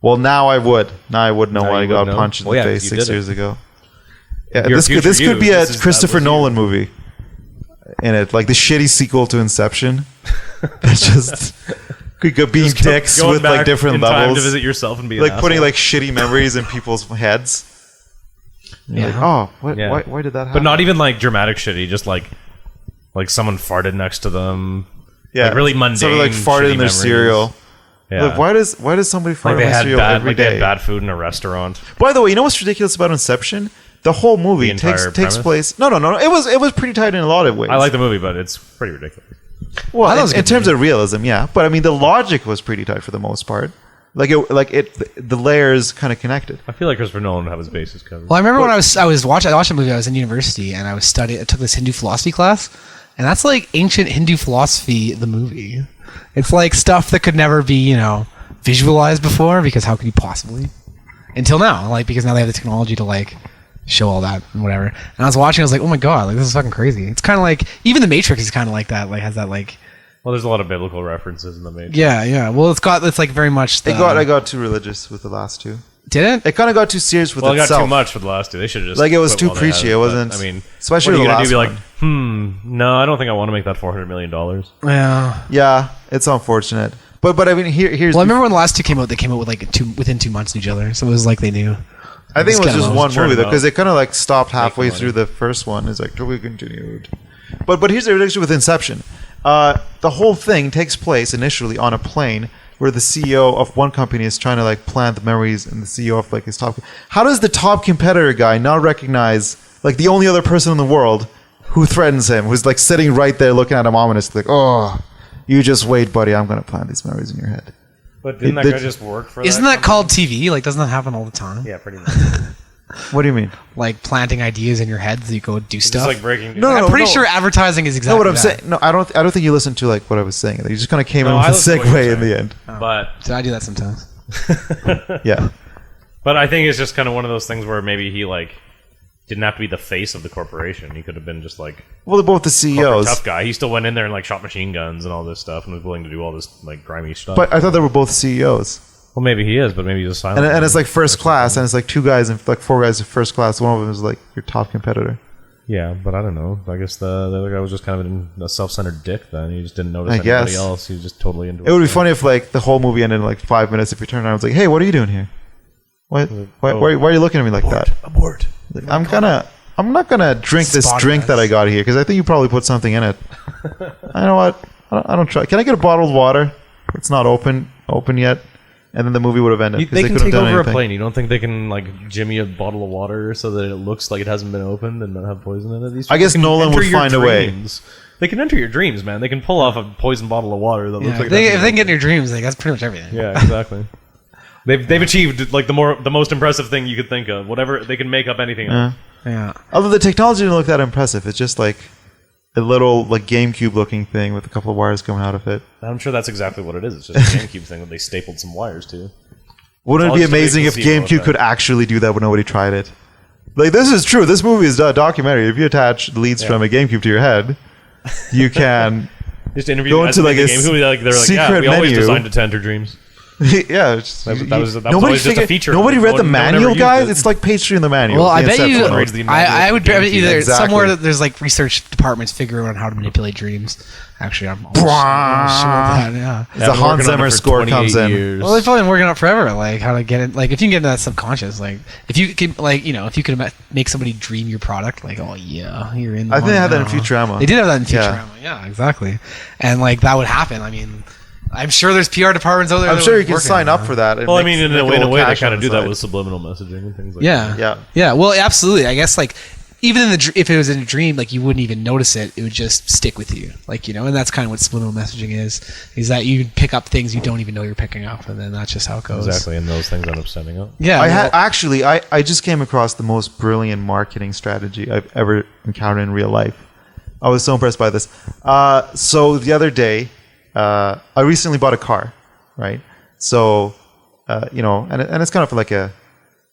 Well, now I would. Now I would know Now why I you got would know. punched in Well, the yeah, face 'cause you 6 did it. years ago. Yeah, Your this could future you, be a this is- that Christopher was you. Nolan movie. In it, like the shitty sequel to Inception. It's just could go being dicks Going with like back different in time levels. to visit yourself and be an Like putting asshole. like shitty memories in people's heads. You're like, oh, what? Yeah. Why did that happen? But not even like dramatic shitty, just like someone farted next to them. yeah, like, really mundane. Somebody like farted shitty in their memories. cereal. Yeah. Like, why does somebody fart Like they in my had cereal bad, every like they day? had bad food in a restaurant. By the way, you know what's ridiculous about Inception? The whole movie The entire takes premise? place. No. It was pretty tight in a lot of ways. I like the movie, but it's pretty ridiculous. Well, I thought it was a in good terms of realism, yeah. But I mean, the logic was pretty tight for the most part. The layers kind of connected. I feel like Christopher Nolan would have his bases covered. Well, I remember when I watched a movie. I was in university and I took this Hindu philosophy class, and that's like ancient Hindu philosophy. The movie, it's like stuff that could never be visualized before, because how could you possibly? Until now, like, because now they have the technology to like show all that and whatever. And I was watching, I was like, oh my god, like this is fucking crazy. It's kind of like even the Matrix is kind of like that. Like has that like. Well, there's a lot of biblical references in the Matrix. Yeah. Well, it's like very much. I got too religious with the last two. Didn't? It kind of got too serious with Well, it got itself. too much for the last two. They should have just Like, it was quit too while they had preachy. it, It but, wasn't- I mean, especially what are you the gonna do? Be last like, one. no, I don't think I want to make that $400 million. Yeah. Yeah, it's unfortunate. But I mean, here's. Well, I remember when the last two came out. They came out with like within 2 months of each other, so it was like they knew. I think it was just one churn movie them though, because out. it kind of like stopped halfway money. through the first one. It's like, to be continued. But here's the relation with Inception. The whole thing takes place initially on a plane where the CEO of one company is trying to like plant the memories, and the CEO of like his top. How does the top competitor guy not recognize like the only other person in the world who threatens him, who's like sitting right there looking at him ominously, like, oh, you just wait, buddy, I'm gonna plant these memories in your head. But didn't that It- guy just work for? Isn't that called TV? Like, doesn't that happen all the time? Yeah, pretty much. What do you mean? Like planting ideas in your head so you go do Just stuff. like breaking. No, I'm pretty sure advertising is exactly No, what I'm that. saying. No, I don't think you listened to like what I was saying. You just kind of came No, in with I a listened to what you segue were in the saying. end. But So I do that sometimes. Yeah. But I think it's just kind of one of those things where maybe he like didn't have to be the face of the corporation. He could have been just like Well, they're both the corporate CEOs. tough guy. He still went in there and like shot machine guns and all this stuff and was willing to do all this like grimy stuff. But I thought they were both CEOs. well, maybe he is, but maybe he's a silent. And it's like first class, and it's like two guys and like four guys in first class. One of them is like your top competitor. yeah, but I don't know. I guess the other guy was just kind of a self-centered dick. Then he just didn't notice I anybody guess. else. He was just totally into It would be funny if like the whole movie ended in like 5 minutes. If you turned around, and was like, "Hey, what are you doing here? Why are you looking at me like that?" Abort. Like, I'm not gonna drink this Spot drink us. that I got here because I think you probably put something in it. I know what? I don't try. Can I get a bottled water? It's not open yet. And then the movie would have ended. 'cause They can couldn't have take done over anything. a plane. You don't think they can like jimmy a bottle of water so that it looks like it hasn't been opened and not have poison in it? These I guess people can Nolan enter would your find a way. dreams. They can enter your dreams, man. They can pull off a poison bottle of water that Yeah, looks like if they it can get in your dreams, like that's pretty much everything. Yeah, exactly. They've achieved like the most impressive thing you could think of. Whatever they can make up anything. Else. Yeah. Although the technology didn't look that impressive. It's just like a little like GameCube looking thing with a couple of wires coming out of it. I'm sure that's exactly what it is. It's just a GameCube thing that they stapled some wires to. Wouldn't It's it be all just a big amazing if placebo GameCube effect. could actually do that when nobody tried it? Like, this is true. This movie is a documentary. If you attach leads from a GameCube to your head, you can Just interview Go as into, they like, make a the game. They're like, yeah, secret we always menu. designed it to enter dreams. yeah. That was always just a feature. Nobody read the No one ever manual, used guys. it. It's like page 3 in the manual. Well, I The bet you. Inception Reads note. the I would bet either Exactly. somewhere that there's like research departments figuring out how to manipulate dreams. Actually, I'm almost sure of that. Yeah. The Hans Zimmer score comes in. Well, they've probably been working on it forever. Like how to get it. Like if you can get into that subconscious. Like if you can, like if you could make somebody dream your product. Like oh yeah, you're in. I think they had that in now. Futurama. They did have that in Yeah. Futurama. Yeah, exactly. And like that would happen. I mean, I'm sure there's PR departments out there. I'm that sure would you can work on sign it. up for that. It Well, I makes- mean, in make a little way, they cash kind on of the do that side. with subliminal messaging and things like Yeah. that. Yeah. Well, absolutely. I guess like even in if it was in a dream, like you wouldn't even notice it. It would just stick with you, like and that's kind of what subliminal messaging is that you pick up things you don't even know you're picking up, and then that's just how it goes. Exactly, and those things end up sending up. Yeah. I just came across the most brilliant marketing strategy I've ever encountered in real life. I was so impressed by this. So the other day, I recently bought a car, right? So, and it's kind of like a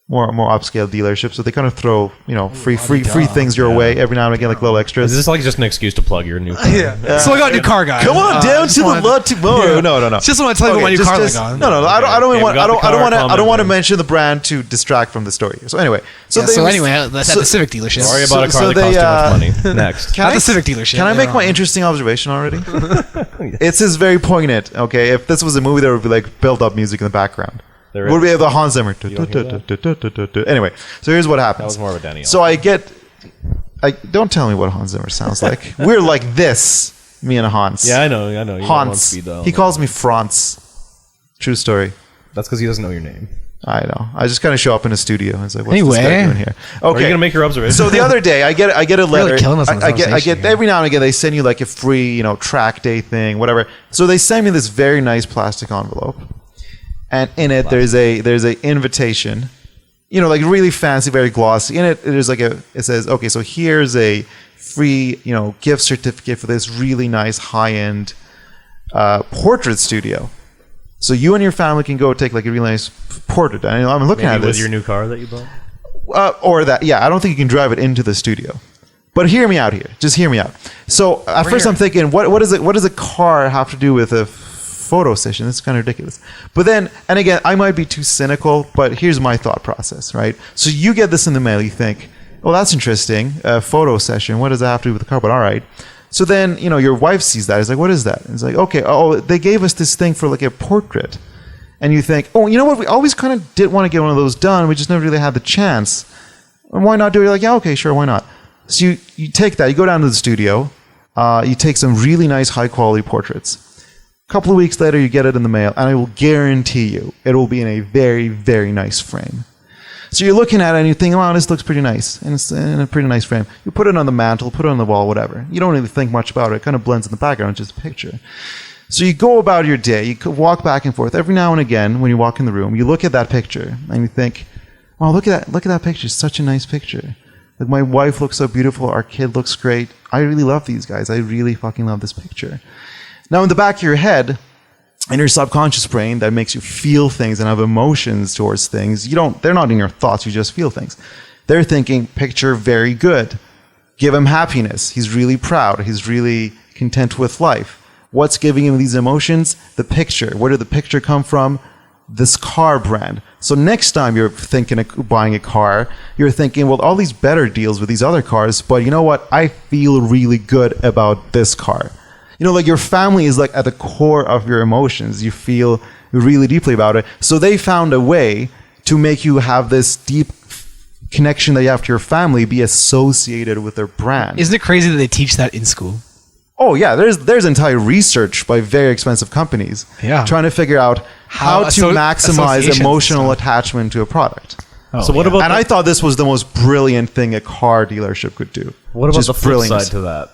more upscale dealership. So they kind of throw, free things your way every now and again, like little extras. Is this like just an excuse to plug your new car? Yeah. So I got a new car, guys. Come on down to the lot. No. Just want to tell you about my new car I got. No. I Okay, don't we want. got the car I don't want to comment. mention the brand to distract from the story. So anyway, That's at the Civic dealership. Sorry about a car So that they, costs too much money. Next. At the Civic dealership. Can I make yeah. my interesting observation already? It's just very poignant. Okay, if this was a movie, there would be like build-up music in the background. There Would is. be the Hans Zimmer. don't hear Anyway, so here's what happens. That was more of a Danny. So don't tell me what Hans Zimmer sounds like. We're like this, me and Hans. Yeah, I know. You don't want Hans. speed dial. He calls me Franz. True story. That's because he doesn't know your name. I know. I just kind of show up in a studio and it's like, what's this Anyway. guy doing here? Are Okay. you gonna make your observation? So the other day, I get a letter. killing us on this I get conversation here. every now and again they send you like a free track day thing, whatever. So they send me this very nice plastic envelope, and in it there's a invitation, like really fancy, very glossy. In it there's it says, okay, so here's a free gift certificate for this really nice high end portrait studio. So you and your family can go take like a really nice portrait. And I'm looking Maybe at with this. your new car that you bought. Or that, yeah, I don't think you can drive it into the studio. But hear me out here. Just hear me out. So at first I'm thinking, what does a car have to do with a photo session. It's kind of ridiculous. But then, and again, I might be too cynical, but here's my thought process, right? So you get this in the mail, you think, well, that's interesting, a photo session. What does that have to do with the car? But all right. So then, your wife sees that. It's like, what is that? And it's like, okay, they gave us this thing for like a portrait. And you think, oh, you know what? We always kind of did want to get one of those done. We just never really had the chance. And why not do it? You're like, yeah, okay, sure, why not? So you take that, you go down to the studio, you take some really nice high quality portraits. A couple of weeks later, you get it in the mail, and I will guarantee you it will be in a very, very nice frame. So you're looking at it and you think, oh, this looks pretty nice. And it's in a pretty nice frame. You put it on the mantle, put it on the wall, whatever. You don't really think much about it. It kind of blends in the background, it's just a picture. So you go about your day, you could walk back and forth. Every now and again, when you walk in the room, you look at that picture and you think, wow, look at that picture. It's such a nice picture. Like, my wife looks so beautiful. Our kid looks great. I really love these guys. I really fucking love this picture. Now, in the back of your head, in your subconscious brain that makes you feel things and have emotions towards things, they're not in your thoughts, you just feel things. They're thinking, picture very good. Give him happiness. He's really proud. He's really content with life. What's giving him these emotions? The picture. Where did the picture come from? This car brand. So next time you're thinking of buying a car, you're thinking, well, all these better deals with these other cars, but you know what? I feel really good about this car. Like, your family is like at the core of your emotions. You feel really deeply about it. So they found a way to make you have this deep connection that you have to your family be associated with their brand. Isn't it crazy that they teach that in school? Oh yeah, there's entire research by very expensive companies trying to figure out how to maximize emotional attachment to a product. So what about? And I thought this was the most brilliant thing a car dealership could do. What about the flip side to that?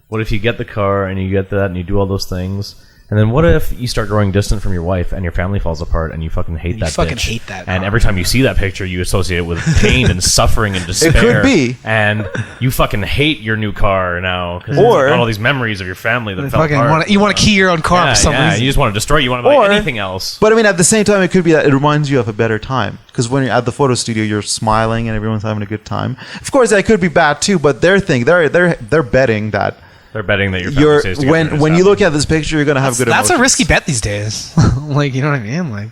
What if you get the car and you get that and you do all those things, and then what if you start growing distant from your wife and your family falls apart and you fucking hate that bitch? Hate that. And every time you see that picture, you associate it with pain and suffering and despair. It could be. And you fucking hate your new car now because got all these memories of your family that fell apart. You want to key your own car for some reason. You just want to destroy it. You want to buy anything else. But I mean, at the same time, it could be that it reminds you of a better time. Because when you're at the photo studio, you're smiling and everyone's having a good time. Of course, that could be bad too. But they're betting that. They're betting that your family stays together. When you look at this picture, you're gonna have good emotions. That's a risky bet these days. Like, you know what I mean? Like,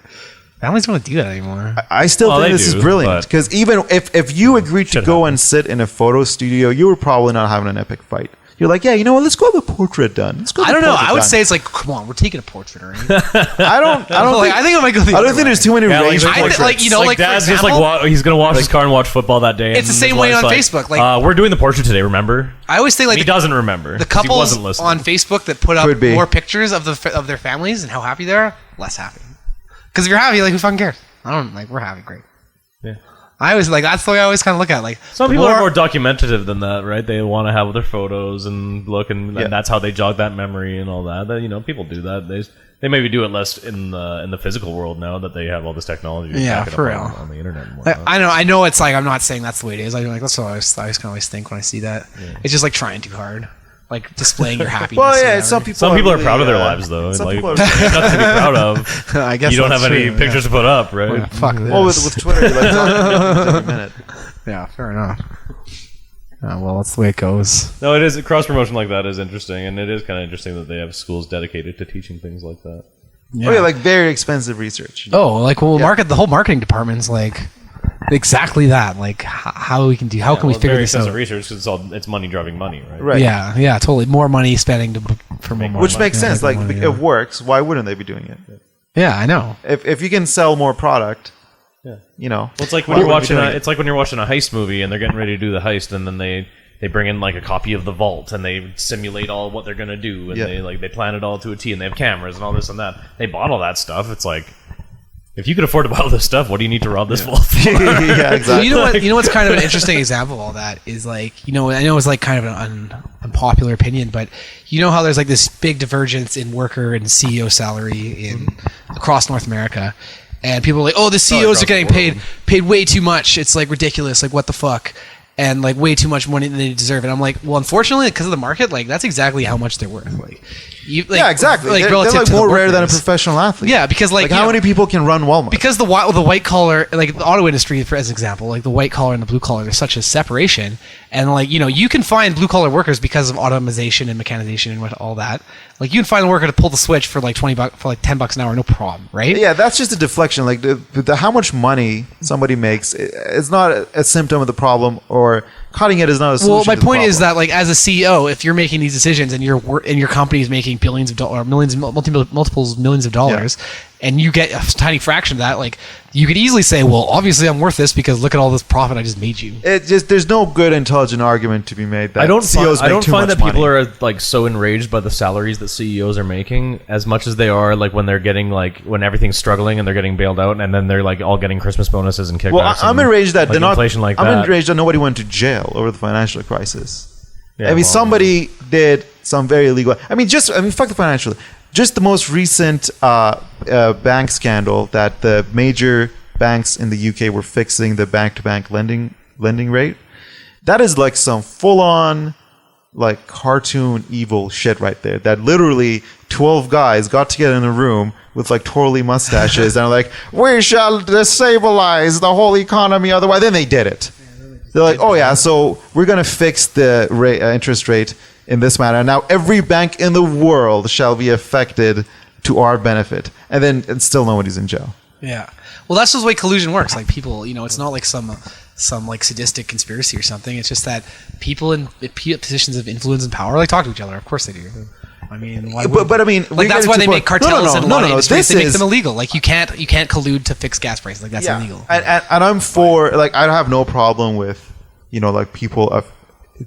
families don't do that anymore. I still think this is brilliant because even if you agreed to go and sit in a photo studio, you were probably not having an epic fight. You're like, yeah, you know what? Let's go have a portrait done. I don't know. I would say it's like, come on, we're taking a portrait, right? I don't think there's too many range of portraits. Like Dad's just like he's gonna wash his car and watch football that day. It's the same way on Facebook. Like, we're doing the portrait today. Remember? I always think like he doesn't remember. The couples on Facebook that put up more pictures of their families and how happy they are, less happy. Because if you're happy, like, who fucking cares? We're happy, great. Yeah. I always that's the way I always kind of look at it. Like, some people are more documentative than that, right? They want to have their photos and look, and that's how they jog that memory and all that. People do that. They maybe do it less in the physical world now that they have all this technology. Yeah, for real. On the internet. And whatnot. I know. It's like, I'm not saying that's the way it is. I'm like, that's what I kind of always think when I see that. Yeah. It's just like trying too hard. Like, displaying your happiness. Well, yeah, some people are proud of their lives, though. And like, there's nothing to be proud of. I guess you don't have any pictures to put up, right? Well, fuck this. Well, with Twitter, you're like, every minute. Yeah, fair enough. Well, that's the way it goes. No, it is. Cross promotion like that is interesting, and it is kind of interesting that they have schools dedicated to teaching things like that. Yeah. Oh yeah, like very expensive research. Oh, like the whole marketing department's like exactly that. Like how we can do? How can we figure this out? Research because it's money driving money, right? Right. Yeah, totally. More money spending for more money. Which makes sense. Like it works. Why wouldn't they be doing it? Yeah, I know. If you can sell more product. Yeah. Well, it's like when you're watching a heist movie and they're getting ready to do the heist, and then they bring in like a copy of the vault and they simulate all what they're gonna do, and they plan it all to a T, and they have cameras and all this and that. They bought all that stuff. It's like, if you could afford to buy all this stuff, what do you need to rob this vault for? Yeah, exactly. Well, you know what's kind of an interesting example of all that is, like, I know it's like kind of an unpopular opinion, but you know how there's like this big divergence in worker and CEO salary across North America. And people are like, oh, the CEOs are getting paid way too much. It's like ridiculous. Like, what the fuck? and like way too much money than they deserve. And I'm like, well, unfortunately, because of the market, like that's exactly how much they're worth. Like, yeah, exactly. Like, they're relative like to the more rare than a workers. professional athlete. Yeah, because like how many people can run Walmart? because the white collar, like the auto industry, for as an example, like the white collar and the blue collar, there's such a separation, and like you can find blue collar workers because of automation and mechanization and all that. Like you can find a worker to pull the switch for like $20 for like $10 an hour, no problem, right? Yeah, that's just a deflection. Like the how much money somebody makes is not a symptom of the problem, or cutting it is not a solution. Well, my to the point is problem. that like as a CEO, if you're making these decisions and your company is making billions of dollars, millions, multiples millions of dollars, and you get a tiny fraction of that, like you could easily say, well, obviously I'm worth this because look at all this profit I just made you. There's no good intelligent argument to be made that I don't CEOs find, I make don't too find much that people money. are like so enraged by the salaries that CEOs are making as much as they are like when they're getting like when everything's struggling and they're getting bailed out and then they're like all getting Christmas bonuses and kickbacks. Well, I'm and, enraged that like, they're not. inflation like I'm that. enraged that nobody went to jail over the financial crisis. Yeah, I mean, well, somebody did some very illegal. I mean, fuck the financial. Just the most recent bank scandal that the major banks in the UK were fixing the bank-to-bank lending rate. That is like some full-on, like cartoon evil shit right there. That literally 12 guys got together in a room with like twirly mustaches and are like, we shall destabilize the whole economy. Otherwise, then they did it. They're like, oh yeah, so we're going to fix the interest rate in this manner. Now every bank in the world shall be affected to our benefit. And still nobody's in jail. Yeah. Well, that's just the way collusion works. Like people, it's not like some like sadistic conspiracy or something. It's just that people in positions of influence and power like talk to each other. Of course they do. I mean, why but I mean, like that's why they make cartels and this they make is them illegal. Like you can't collude to fix gas prices. Like that's illegal. And I'm for like I have no problem with like people of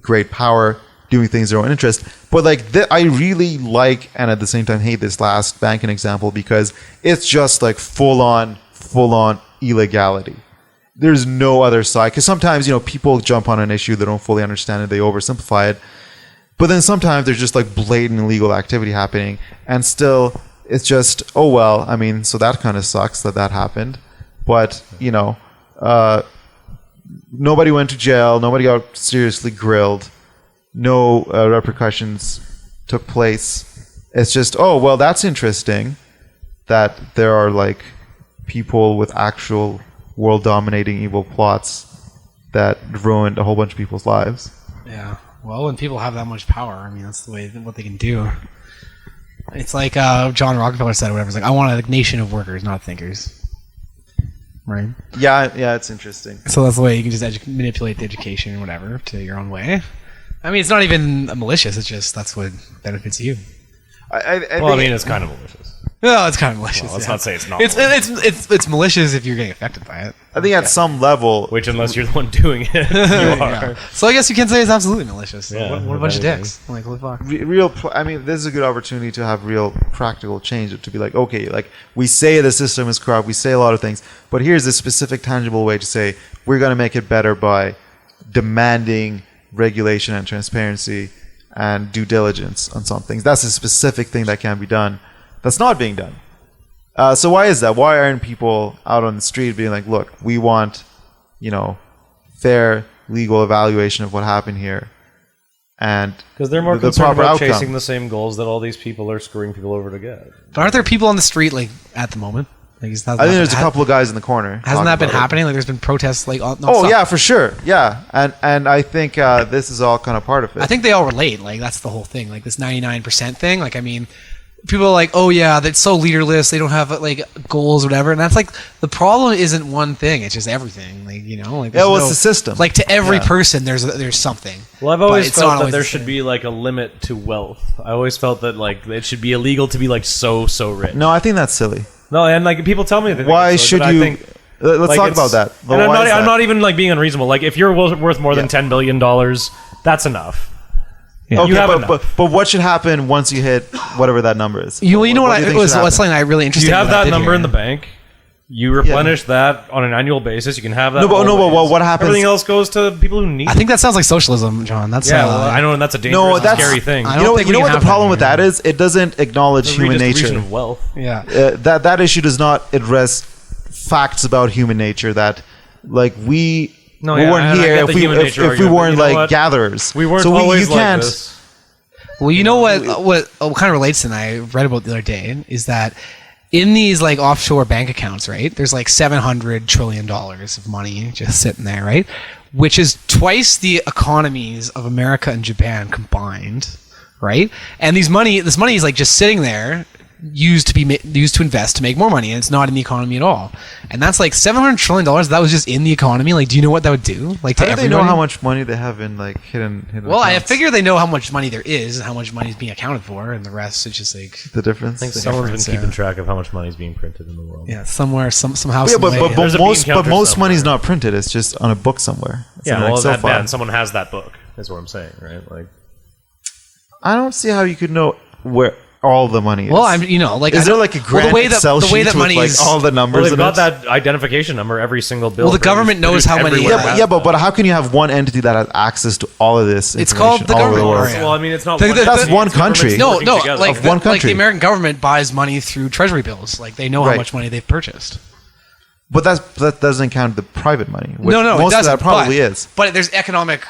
great power doing things in their own interest. But like I really like and at the same time hate this last banking example because it's just like full on illegality. There's no other side because sometimes people jump on an issue they don't fully understand it, they oversimplify it. But then sometimes there's just like blatant illegal activity happening, and still it's just, oh well, I mean, so that kind of sucks that happened. But nobody went to jail, nobody got seriously grilled, no repercussions took place. It's just, oh well, that's interesting that there are like people with actual world-dominating evil plots that ruined a whole bunch of people's lives. Yeah. Well, when people have that much power, I mean, that's the way what they can do. It's like John Rockefeller said, or whatever. It's like, I want a nation of workers, not thinkers. Right? Yeah, it's interesting. So that's the way you can just manipulate the education or whatever to your own way. I mean, it's not even malicious. It's just that's what benefits you. I mean, it's kind of malicious. Well, it's kind of malicious. Well, let's not say it's not. It's malicious if you're getting affected by it. I think at some level, Which, unless you're the one doing it, you are. Yeah. So I guess you can say it's absolutely malicious. So Yeah, what a bunch of that dicks. Like, what the fuck? I mean, this is a good opportunity to have real practical change. To be like, okay, like we say the system is corrupt, we say a lot of things, but here's a specific, tangible way to say we're going to make it better by demanding regulation and transparency and due diligence on some things. That's a specific thing that can be done. That's not being done. So why is that? Why aren't people out on the street being like, look, we want, fair legal evaluation of what happened here, and Because they're more the concerned proper about outcome. chasing the same goals that all these people are screwing people over to get. But aren't there people on the street, like, at the moment? Like, I think there's a couple of guys in the corner. Hasn't that talking been about it. happening? Like, there's been protests, like, Oh yeah, for sure. Yeah, and I think this is all kind of part of it. I think they all relate. Like, that's the whole thing. Like, this 99% thing. Like, I mean, people are like, oh yeah, that's so leaderless. They don't have like goals or whatever. And that's like the problem isn't one thing. It's just everything. Like like Yeah, well, it's the system. Like to every person, there's something. Well, I've But always it's not felt that always there the should same. be like a limit to wealth. I always felt that like it should be illegal to be like so rich. No, I think that's silly. No, and like people tell me that. Why should you? Let's talk about that. And Why is I'm that? not even like being unreasonable. Like if you're worth more than $10 billion, that's enough. Yeah. Okay, You have but what should happen once you hit whatever that number is? You know what? do you I think was should happen? something I really interested. You have in what I that did number here. in the bank. You replenish that on an annual basis. You can have that. No, but always. what happens? Everything else goes to people who need. I think that sounds like socialism, John. That's Yeah, well, I know, and that's a dangerous, and that's scary thing. I You don't know, think you know we what can the have problem that with here. that is? It doesn't acknowledge The human redistribution nature. of wealth. Yeah. That issue does not address facts about human nature. That like we No, we yeah, weren't and I here get if the we human nature if we argument, but weren't you know like what? gatherers. We weren't so always you like can't. this. Well, you know what kind of relates to, and I read about the other day, is that in these like offshore bank accounts, right? There's like $700 trillion of money just sitting there, right? Which is twice the economies of America and Japan combined, right? And this money is like just sitting there, used to invest to make more money, and it's not in the economy at all. And that's like $700 trillion. That was just in the economy. Like, do you know what that would do? Like, to How do they everybody? know how much money they have in like hidden Well, I accounts? figure they know how much money there is and how much money is being accounted for, and the rest is just like the difference. I think the someone's been difference, keeping yeah. track of how much money is being printed in the world. yeah, somewhere, somehow. Yeah, some way. There's a bean most counter most somewhere. money's not printed. It's just on a book somewhere. It's in Yeah, an well, Excel that file. bad. Someone has that book. Is what I'm saying, right? Like, I don't see how you could know where all the money is. Well, I'm like is I there don't- like a well, grand the way that Excel the way sheet that with money like is all the numbers well, they've in got it? that identification number every single bill. Well, the government knows how many- everywhere Yeah, has but how can you have one entity that has access to all of this? It's called information the all over government, world? Arya. Well, I mean, it's not. That's entity, one it's country. governments no, working no, together. like Of one like the country. American government buys money through treasury bills. Like they know how Right. much money they've purchased. But that doesn't count the private money. Which No, most it doesn't. of that probably but, is. But there's economic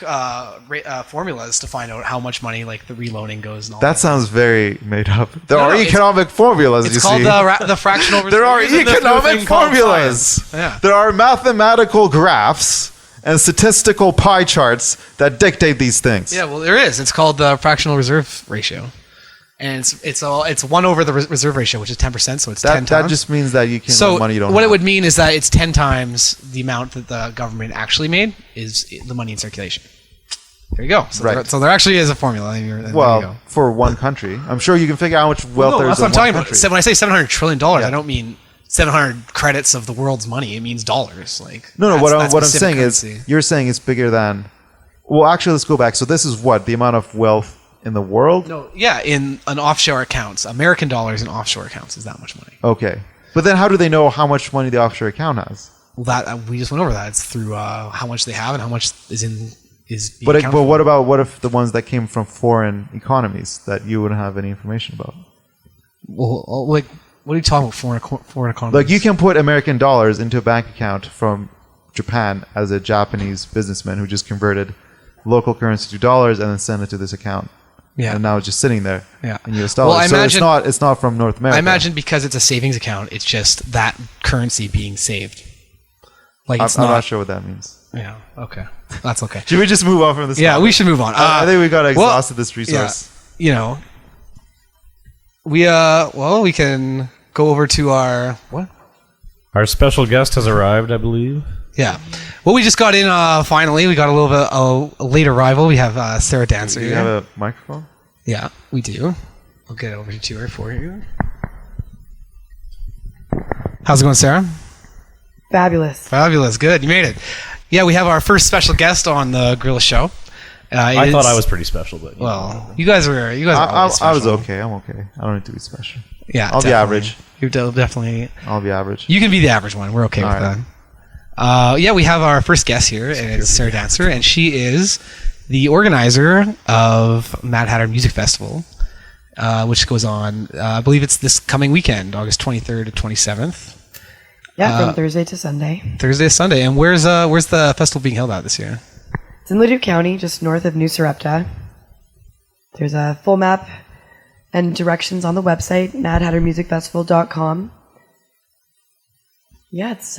formulas to find out how much money like the reloading goes and all That sounds very made up. There No, are no, it's- economic formulas. It's you called see. the fractional reserve. There are Isn't this new economic thing called formulas. science? Yeah. There are mathematical graphs and statistical pie charts that dictate these things. Yeah, well, there is. It's called the fractional reserve ratio, and it's 1 over the reserve ratio, which is 10%. So it's 10 times. That just means that you can So lend money you don't what have. it would mean is that it's 10 times the amount that the government actually made is the money in circulation. There you go. So, Right. there actually is a formula. There you go. Well, for one country, I'm sure you can figure out how much wealth No, there that's is what in I'm talking one about. country. So when I say $700 trillion, Yeah. I don't mean 700 credits of the world's money. It means dollars. Like No, that's- what that's I'm specific saying is, currency. you're saying it's bigger than. Well, actually, let's go back. So this is what the amount of wealth in the world. No, yeah, in an offshore accounts, American dollars in offshore accounts is that much money. Okay, but then how do they know how much money the offshore account has? Well, that we just went over that. It's through how much they have and how much is being But accounted what for. about what if the ones that came from foreign economies that you wouldn't have any information about? Well, like what are you talking about? Foreign economies? Like you can put American dollars into a bank account from Japan as a Japanese businessman who just converted local currency to dollars and then sent it to this account. Yeah. And now it's just sitting there Yeah. in US Well, dollars. I So imagine- it's not from North America. I imagine because it's a savings account, it's just that currency being saved. Like it's I'm not. not sure what that means. Yeah. Okay. That's okay. Should we just move on from this? Yeah, topic? we should move on. I think we got well, exhausted this resource. You know, we we can go over to our what? Our special guest has arrived, I believe. Yeah. Well, we just got in finally. We got a little bit a late arrival. We have Sarah Dantzer Do you here. have a microphone? Yeah, we do. I'll get over to her for you. How's it going, Sarah? Fabulous. Fabulous. Good. You made it. Yeah, we have our first special guest on the Guerrilla Show. I thought I was pretty special, but Well, you guys are. I always was special. okay. I'm okay. I don't need to be special. Yeah, I'll be definitely. average. You're definitely. I'll be average. You can be the average one. We're okay with All right. that. Yeah, we have our first guest here, and it's Sarah Dantzer, and she is the organizer of Mad Hatter Music Festival, which goes on. I believe it's this coming weekend, August 23rd to 27th, Yeah, from Thursday to Sunday. Thursday to Sunday. And where's the festival being held at this year? It's in Leduc County, just north of New Sarepta. There's a full map and directions on the website, madhattermusicfestival.com. Yeah, it's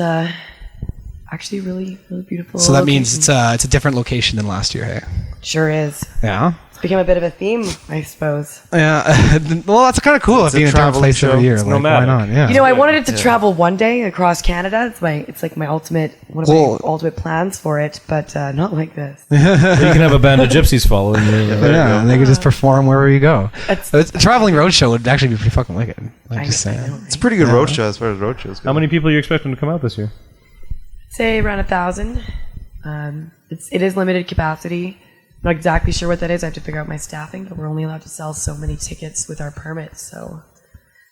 actually really, really beautiful. So that means location. it's a different location than last year, hey? Sure is. Yeah. It's become a bit of a theme, I suppose. Yeah. Well, that's kind of cool. It's Being a a different traveling place show. every year. It's Like, why nomadic. not? Yeah. You know, I wanted it to travel one day across Canada. It's like my ultimate one of Well- my ultimate plans for it, but not like this. you can have a band of gypsies following you. Yeah, and they could just perform wherever you go. It's- A traveling road show would actually be pretty fucking wicked. Like I just know, saying. It's a pretty good road show as far as road shows go. How many people are you expecting to come out this year? Say around 1,000. It is limited capacity. I'm not exactly sure what that is. I have to figure out my staffing, but we're only allowed to sell so many tickets with our permits. So,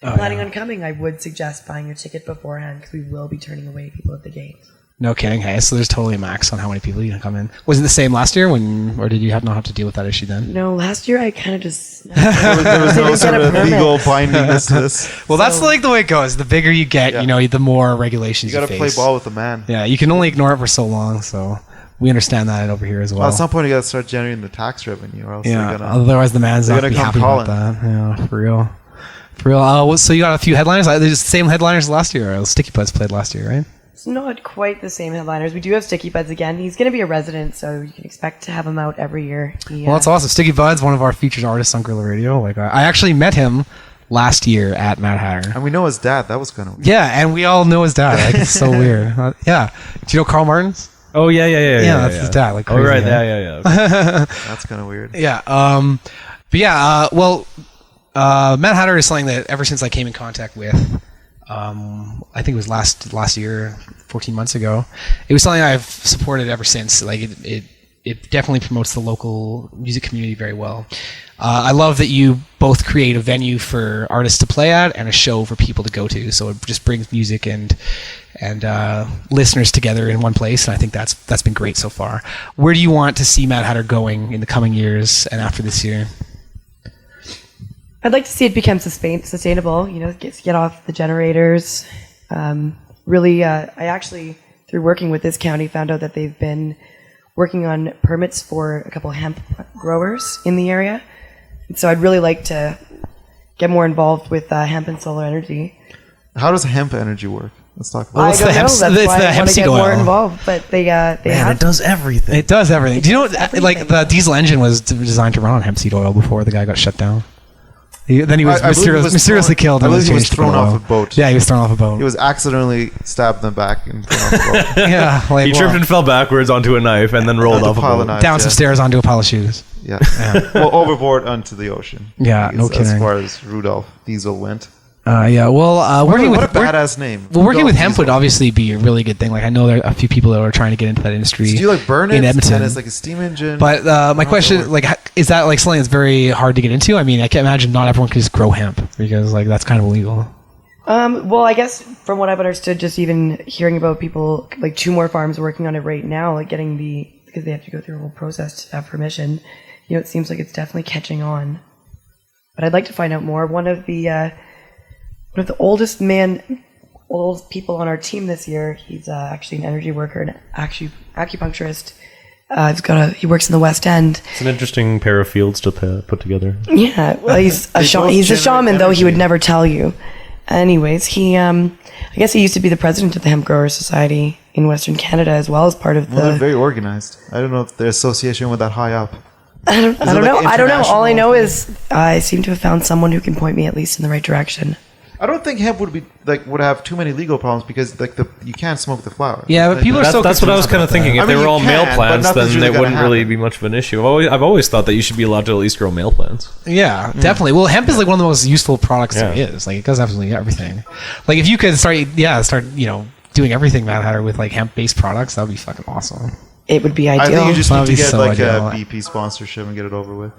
if you're planning on coming, I would suggest buying your ticket beforehand because we will be turning away people at the gate. No kidding. Hey, so there's totally a max on how many people you can come in. Was it the same last year, or did you not have to deal with that issue then? No, last year I kind of just There was no Didn't sort get a of permit. legal bindingness to this. Well, that's like the way it goes. The bigger you get, Yeah. the more regulations You you got to play face. ball with the man. Yeah, you can only ignore it for so long. So, We understand that over here as well. Well, at some point, you got to start generating the tax revenue, or else Yeah, they're gonna. otherwise the man's not they're gonna be gonna happy come about that. Yeah, for real. For real. So you got a few headliners. They're the same headliners last year. Sticky Buds played last year, right? It's not quite the same headliners. We do have Sticky Buds again. He's going to be a resident, so you can expect to have him out every year. Well, that's awesome. Sticky Buds, one of our featured artists on Guerrilla Radio. Like I actually met him last year at Mad Hatter. And we know his dad. That was kind of weird. Yeah, and we all know his dad. Like, it's so weird. Yeah. Do you know Carl Martins? Oh yeah. Yeah, that's his dad. Like, Oh crazy, right, yeah. yeah. That's kind of weird. Yeah. But yeah. Mad Hatter is something that ever since I came in contact with, I think it was last year, 14 months ago. It was something I've supported ever since. Like it definitely promotes the local music community very well. I love that you both create a venue for artists to play at and a show for people to go to. So it just brings music and listeners together in one place. And I think that's been great so far. Where do you want to see Mad Hatter going in the coming years and after this year? I'd like to see it become sustainable, get off the generators. Really, I actually, through working with this county, found out that they've been working on permits for a couple of hemp growers in the area. And so I'd really like to get more involved with hemp and solar energy. How does hemp energy work? Let's talk about I it's don't the know. hemp- That's it's why the I hemp want to seed get more oil. involved. But they Man, have it does everything. It does everything. Do you know, everything. like the diesel engine was designed to run on hemp seed oil before the guy got shut down. Then he was I believe he was mysteriously thrown- killed. I and believe he was changed to thrown oil. off a boat. Yeah, he was thrown off a boat. He was accidentally stabbed in the back and thrown off the boat. Yeah, like, He tripped well, and fell backwards onto a knife and then rolled Onto a off a pile of boat. knives, down some yeah. stairs onto a pile of shoes. Yeah. Well, overboard onto the ocean. Yeah, no As kidding. far as Rudolph Diesel went. Yeah, well, working What with a badass name. well, working Rudolph with hemp would Diesel. obviously be a really good thing. Like I know there are a few people that are trying to get into that industry. So do you like burn it? in Edmonton? And it's like a steam engine. But my question, like, is that like something that's very hard to get into? I mean, I can't imagine not everyone can just grow hemp because like that's kind of illegal. Well, I guess from what I've understood, just even hearing about people, like 2 more farms working on it right now, like getting because they have to go through a whole process to have permission. It seems like it's definitely catching on. But I'd like to find out more. One of the oldest people on our team this year, he's actually an energy worker and acupuncturist. He works in the West End. It's an interesting pair of fields to put together. Yeah, well, he's a They shaman. both He's a generate shaman, though he would energy. never tell you. Anyways, he, I guess he used to be the president of the Hemp Growers Society in Western Canada, as well as part of Well, they're the. very organized. I don't know if their association with that high up. I don't it know. like I don't know. All I know international is I seem to have found someone who can point me at least in the right direction. I don't think hemp would have too many legal problems because you can't smoke the flower. Yeah, but people are so That's what I was kind of thinking. If I they mean, were you all male can, but plants, nothing's then really they gonna wouldn't really happen. be much of an issue. I've always thought that you should be allowed to at least grow male plants. Yeah, definitely. Well, hemp is like one of the most useful products there Yeah. is. Like it does absolutely everything. Like if you could start doing everything Mad Hatter with like hemp-based products, that would be fucking awesome. It would be I ideal. think you just need That'd to be get so like ideal. a BP sponsorship and get it over with.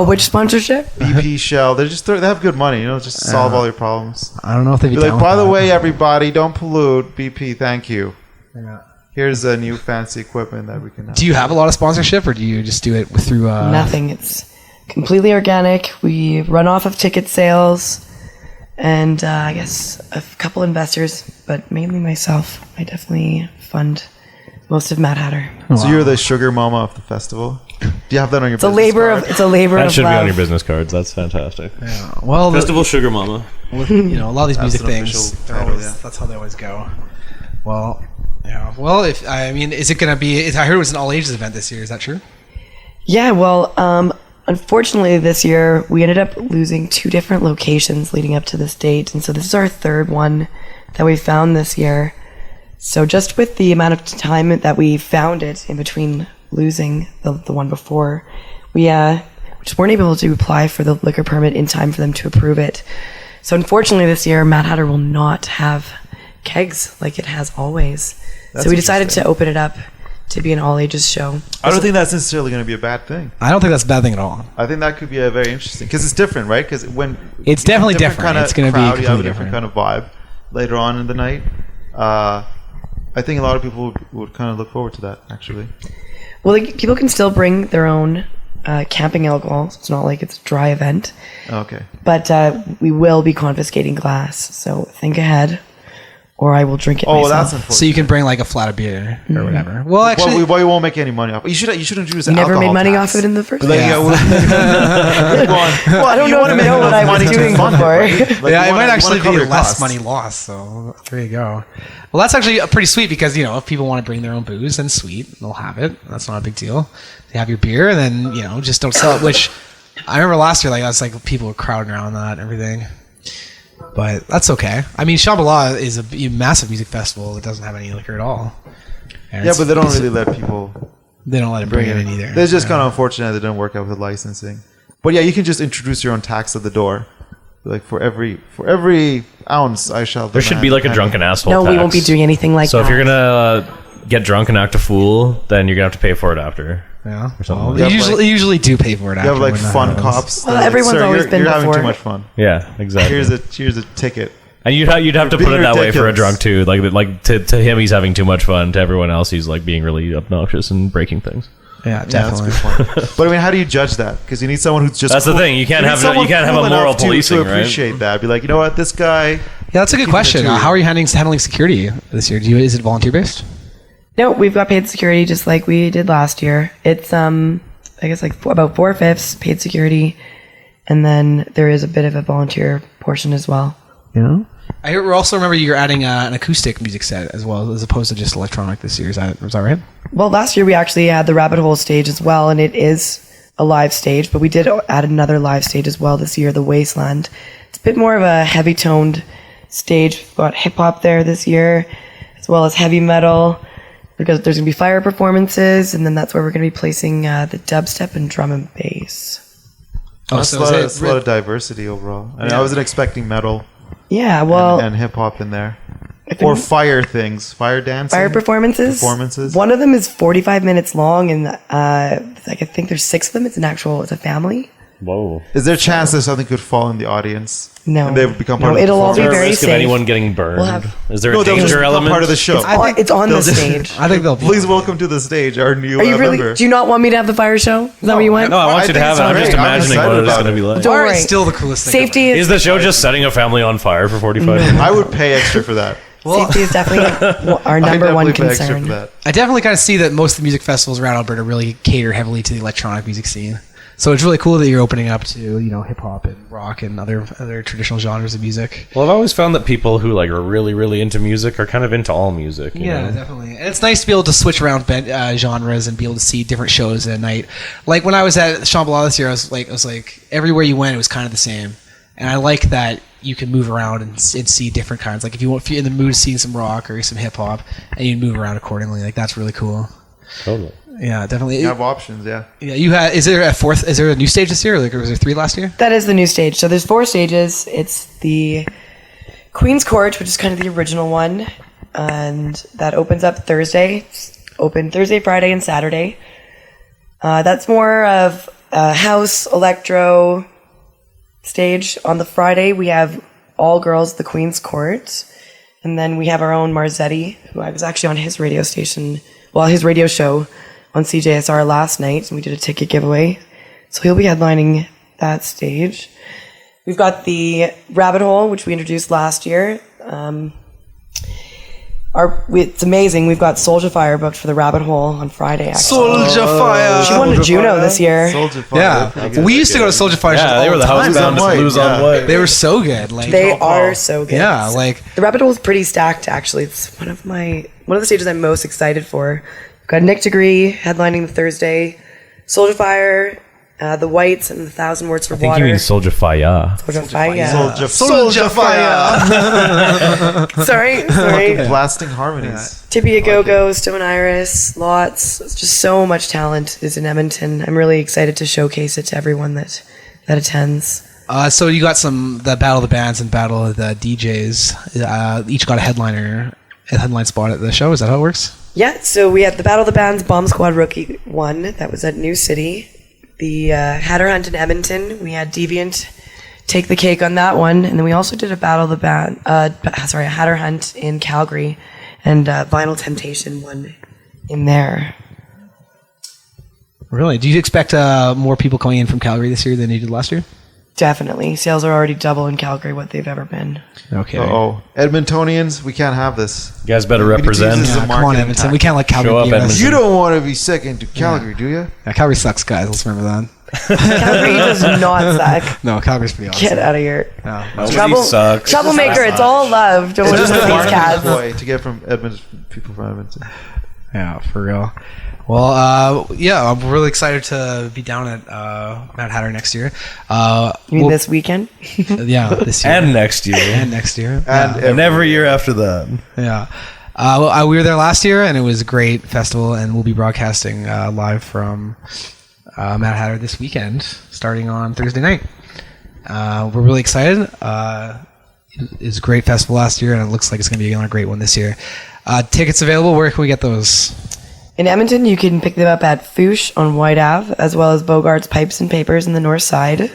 Which sponsorship? BP Shell, they have good money. Just solve all your problems. I don't know if they'd be Be down like, by with the that. way, everybody, don't pollute. BP, thank you. Yeah. Here's a new fancy equipment that we can. Do you have a lot of sponsorship, or do you just do it through? Nothing. It's completely organic. We run off of ticket sales, and I guess a couple investors, but mainly myself. I definitely fund most of Mad Hatter. So you're the sugar mama of the festival. Do you have that on your? It's a labor of That of should be love. on your business cards. That's fantastic. Yeah. Well, Festival Sugar Mama. a lot of these music an things, official they're title, always, yeah. that's how they always go. Well, yeah. Well, is it going to be? I heard it was an all ages event this year. Is that true? Yeah, well, unfortunately this year we ended up losing 2 different locations leading up to this date, and so this is our 3rd one that we found this year. So just with the amount of time that we found it in between losing the one before, we just weren't able to apply for the liquor permit in time for them to approve it. So unfortunately this year Mad Hatter will not have kegs like it has always. That's So we decided interesting. to open it up to be an all ages show. I don't think that's necessarily going to be a bad thing. I don't think that's a bad thing at all. I think that could be a very interesting because it's different, right? Because when It's definitely you have a different. kinda It's gonna be crowd, you have a completely different kind of vibe later on in the night. I think a lot of people would kind of look forward to that, actually. Well, people can still bring their own camping alcohol. So it's not like it's a dry event. Okay. But we will be confiscating glass. So think ahead. or I will drink it Oh, myself. that's unfortunate. So you can bring like a flat of beer or whatever. Well, actually, Well, we won't make any money off. You should introduce We never alcohol made money tax. off it in the first Like, place. well, I don't know what I was doing before. yeah, it might actually be less money lost. So there you go. Well, that's actually pretty sweet because if people want to bring their own booze and sweet, they'll have it. That's not a big deal. They have your beer, and then just don't sell it. Which I remember last year, that's like people were crowding around that and everything. But that's okay. I mean, Shambhala is a massive music festival that doesn't have any liquor at all. And Yeah, but they don't really let people they don't let it bring it in either. It's just kind of unfortunate they didn't work out with licensing. But yeah, you can just introduce your own tax at the door. Like for every ounce, I shall. There should be like a drunken asshole. No, we tax. won't be doing anything like So that. if you're gonna get drunk and act a fool, then you're gonna have to pay for it after. Yeah, something well, like you that. usually do pay for it. You After have like when that fun happens. cops. Well, that are like, everyone's "Sir, always you're, been you're having before." too much fun. Yeah, exactly. Here's a ticket. And you'd have to You're put it being that way for a ridiculous. drunk too. Like to him, he's having too much fun. To everyone else, he's like being really obnoxious and breaking things. Yeah, Yeah, that's definitely. a good point. But I mean, how do you judge that? Because you need someone who's just. That's the cool. thing. You can't need have someone a cool moral enough policing, to right? appreciate that. Be like, you know what, this guy. Yeah, that's a good question. to you. How are you handling security this year? Is it volunteer based? No, we've got paid security just like we did last year. It's I guess like about 4/5 paid security, and then there is a bit of a volunteer portion as well. Yeah. I also remember you're adding an acoustic music set as well, as opposed to just electronic this year. Is that right? Well, last year we actually had the Rabbit Hole stage as well, and it is a live stage, but we did add another live stage as well this year, the Wasteland. It's a bit more of a heavy-toned stage. We've got hip-hop there this year, as well as heavy metal, because there's going to be fire performances, and then that's where we're going to be placing the dubstep and drum and bass. Oh, That's so a lot of diversity overall. I mean, I wasn't expecting metal Yeah, well, and hip hop in there. if Or it- fire things, fire dancing. fire performances. One of them is 45 minutes long, and I think there's 6 of them. It's a family. Whoa. Is there a chance that something could fall in the audience? No. And they would become part No, of the it'll all Is be there a very risk of safe. anyone getting burned? We'll have- Is there No, a they'll just danger become element? part of the show. It's on the They'll just- stage. I think they'll. Please welcome to the stage our new Are you really? member. Do you not want me to have the fire show? Is that what you want? No, I want you to think have it's it. I'm just great. I'm imagining excited what it's about going to it. be like. Don't Fire worry. is still the coolest thing. Safety Is is the show just setting a family on fire for 45 minutes? I would pay extra for that. safety is definitely our I number one definitely pay extra for concern. that. I definitely kind of see that most of the music festivals around Alberta really cater heavily to the electronic music scene. So it's really cool that you're opening up to hip hop and rock and other traditional genres of music. Well, I've always found that people who are really, really into music are kind of into all music. You know? Definitely. And it's nice to be able to switch around genres and be able to see different shows in a night. Like when I was at Shambhala this year, I was like everywhere you went, it was kind of the same. And I like that you can move around and see different kinds. Like if you're in the mood of seeing some rock or some hip hop, and you move around accordingly, like that's really cool. Totally. Yeah, definitely. You have options, yeah. Yeah, you had. Is there a new stage this year? Or was there 3 last year? That is the new stage. So there's 4 stages. It's the Queen's Court, which is kind of the original one, and that opens up Thursday. It's open Thursday, Friday, and Saturday. That's more of a house electro stage. On the Friday, we have all girls, the Queen's Court, and then we have our own Marzetti, who I was actually on his radio station, his radio show on CJSR last night, and we did a ticket giveaway. So he'll be headlining that stage. We've got the Rabbit Hole, which we introduced last year. It's amazing. We've got Soulja Fire booked for the Rabbit Hole on Friday, actually. Soulja Fire. She won a Juno this year. Soulja Fire. Yeah, we used to go to Soulja Fire. Yeah, they were the Blues on housebound White, Blues on yeah. White. They were so good. Like They are so good. yeah, like The Rabbit Hole is pretty stacked, actually. It's one of the stages I'm most excited for. We've got Nick Degree headlining the Thursday, Soulja Fire, the Whites, and 1,000 Words for I think Water. you mean Soulja Fire. Soulja Fire. Soulja Fire. Sorry. Blasting harmonies. Tippy A Go-Go, Stone Iris, lots. It's just so much talent is in Edmonton. I'm really excited to showcase it to everyone that attends. so you got the Battle of the Bands and Battle of the DJs. Each got a headline spot at the show. Is that how it works? Yeah, so we had the Battle of the Bands Bomb Squad Rookie 1. That was at New City. The Hatter Hunt in Edmonton. We had Deviant take the cake on that one. And then we also did a Hatter Hunt in Calgary. And Vinyl Temptation one in there. Really? Do you expect more people coming in from Calgary this year than you did last year? Definitely. Sales are already double in Calgary what they've ever been. Okay. Oh, Edmontonians, we can't have this. You guys better We need to use represent. this as a Yeah, come on, marketing Edmonton. tactic. We can't let Calgary Show up, beat us. Edmonton. You don't want to be second to Calgary, do you? Yeah, Calgary sucks, guys. Let's remember that. Calgary does not suck. No, Calgary's pretty awesome. Get out of here. Yeah. Nobody sucks. Troublemaker, it's all love. Don't It's listen just to a these marketing cats. ploy to get from Edmonton, people from Edmonton. Yeah, for real. Well, yeah, I'm really excited to be down at Mad Hatter next year. You mean this weekend? Yeah, this year. And next year. And next year. And every year after that. Yeah. We were there last year, and it was a great festival, and we'll be broadcasting live from Mad Hatter this weekend, starting on Thursday night. We're really excited. It was a great festival last year, and it looks like it's going to be another great one this year. Tickets available. Where can we get those? In Edmonton, you can pick them up at Fouche on White Ave, as well as Bogart's Pipes and Papers in the north side.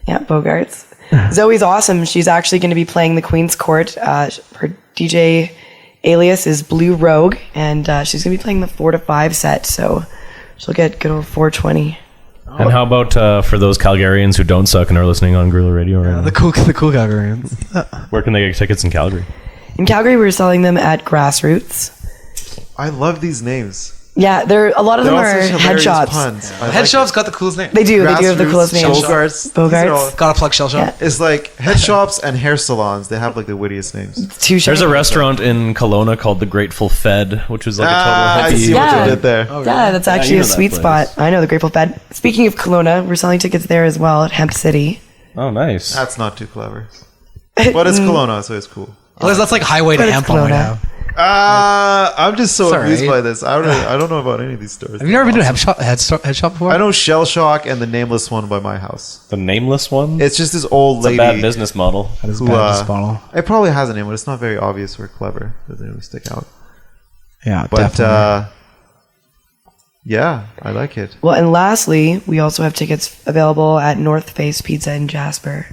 Yeah, Bogart's. Zoe's awesome. She's actually going to be playing the Queen's Court. Her DJ alias is Blue Rogue, and she's going to be playing the 4 to 5 set, so she'll get good old 420. And how about for those Calgarians who don't suck and are listening on Guerrilla Radio right now? The cool Calgarians. Where can they get tickets in Calgary? In Calgary, we're selling them at Grassroots. I love these names. Yeah, a lot of them They're are all such hilarious headshots. puns. I like Headshop's it. got the coolest name. They do have the Grassroots, coolest names. Bogarts. Bogarts. These are all- Gotta plug Shell Shop. It's like head shops and hair salons. They have like the wittiest names. Touche. There's a restaurant in Kelowna called the Grateful Fed, which was like a I total see hippie. what Yeah. you did there. Yeah, that's actually you a know that sweet place. spot. I know the Grateful Fed. Speaking of Kelowna, we're selling tickets there as well at Hemp City. Oh, nice. That's not too clever. But it's Kelowna, so it's cool. Well, that's like highway to But it's Hemp on right Kelowna. now. I'm just so It's amused alright. by this. I don't know about any of these stores. Have you never been to Head Shop before? I know Shell Shock and the nameless one by my house. The nameless one? It's just this old It's a lady. bad business model. That is who, bad business model. It probably has a name, but it's not very obvious or clever. It doesn't really stick out. Yeah, But definitely. yeah, I like it. Well, and lastly, we also have tickets available at North Face Pizza in Jasper.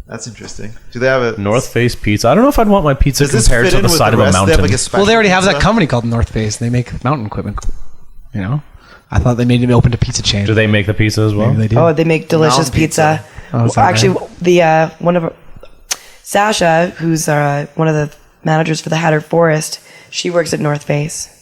That's interesting. Do they have a North Face Pizza. I don't know if I'd want my pizza Does this compared fit to in the with side the of a rest? They mountain. have like a special Well, they already have that pizza? company called North Face. They make mountain equipment. You know, I thought they made it open to pizza chain. Do they make the pizza as well? Maybe they do. Oh, they make delicious Mountain pizza. pizza. Oh, is that Actually, right? the one of Sasha, who's one of the managers for the Hatter Forest, she works at North Face.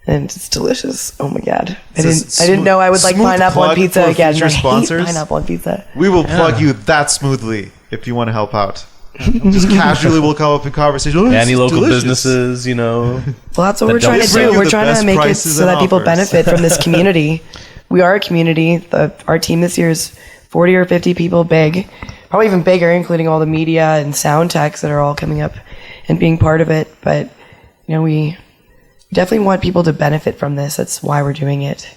And it's delicious. Oh my god! I didn't know I would like smooth pineapple on plug pizza for again. future I hate sponsors. pineapple on pizza. We will plug you that smoothly if you want to help out. Just casually, we'll come up in conversation. Oh, Any it's local delicious. businesses, you know. Well, that's what That we're trying to don't do. bring you We're the trying best to make it prices so and that people offers. benefit from this community. We are a community. Our team this year is 40 or 50 people big, probably even bigger, including all the media and sound techs that are all coming up and being part of it. But we definitely want people to benefit from this. That's why we're doing it.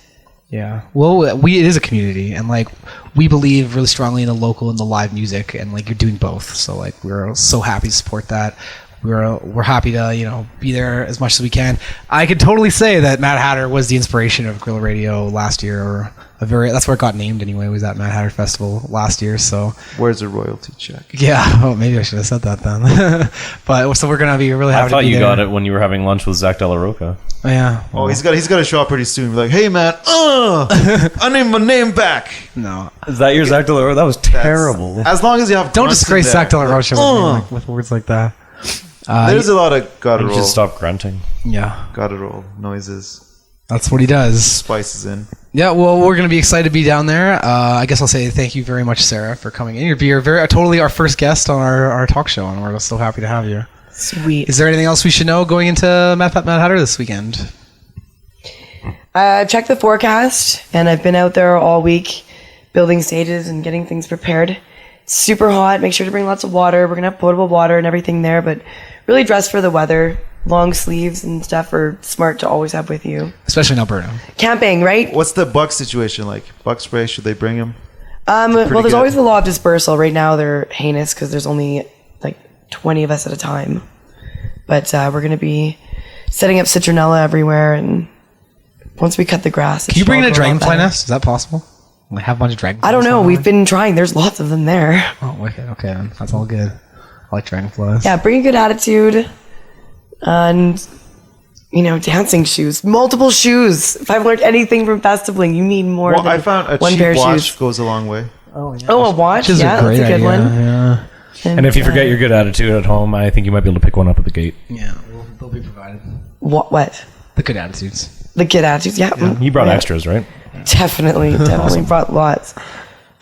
Yeah. Well, it is a community, and like we believe really strongly in the local and the live music, and like you're doing both. So like we're so happy to support that. We're happy to be there as much as we can. I could totally say that Mad Hatter was the inspiration of Guerrilla Radio last year, or that's where it got named anyway. Was that Mad Hatter Festival last year? So Where's a royalty check? yeah. Oh, maybe I should have said that then. But so we're gonna be really happy. I thought to be you there. got it when you were having lunch with Zach De La Roca. Oh, yeah. Oh, he's got to show up pretty soon. Be like, hey man, I need my name back. No. Is that your Zach De La Roca? That was terrible. As long as you have Don't grunts in disgrace there. Zach De La Rocha with words like that. There's a lot of You guttural, should stop grunting. Yeah. guttural noises, That's what he does. spices in. Yeah, well, we're going to be excited to be down there. I guess I'll say thank you very much, Sarah, for coming in. You're totally our first guest on our talk show, and we're so happy to have you. Sweet. Is there anything else we should know going into Mad Hatter this weekend? I've checked the forecast, and I've been out there all week building stages and getting things prepared. It's super hot. Make sure to bring lots of water. We're going to have potable water and everything there, but really dress for the weather. Long sleeves and stuff are smart to always have with you. Especially in Alberta. Camping, right? What's the bug situation like? Bug spray? Should they bring him? Well, there's good. always the law of dispersal. Right now, they're heinous because there's only like 20 of us at a time. But we're going to be setting up citronella everywhere, and once we cut the grass, Can you bring in a dragonfly nest? Is that possible? Like, have a bunch of dragonflies? I don't know. somewhere? We've been trying. There's lots of them there. Oh, wicked. Okay, then. That's all good. I like dragonflies. Yeah, bring a good attitude, and dancing shoes, multiple shoes. If I've learned anything from festivaling, you need more Well, than I found a one cheap pair of watch shoes. goes a long way. Oh, a watch? Which is Yeah, a great that's a good idea. one. Yeah. And if you forget your good attitude at home, I think you might be able to pick one up at the gate. Yeah, they'll be provided. What? The good attitudes. The good attitudes, yeah. You brought Yeah. extras, right? Definitely brought lots.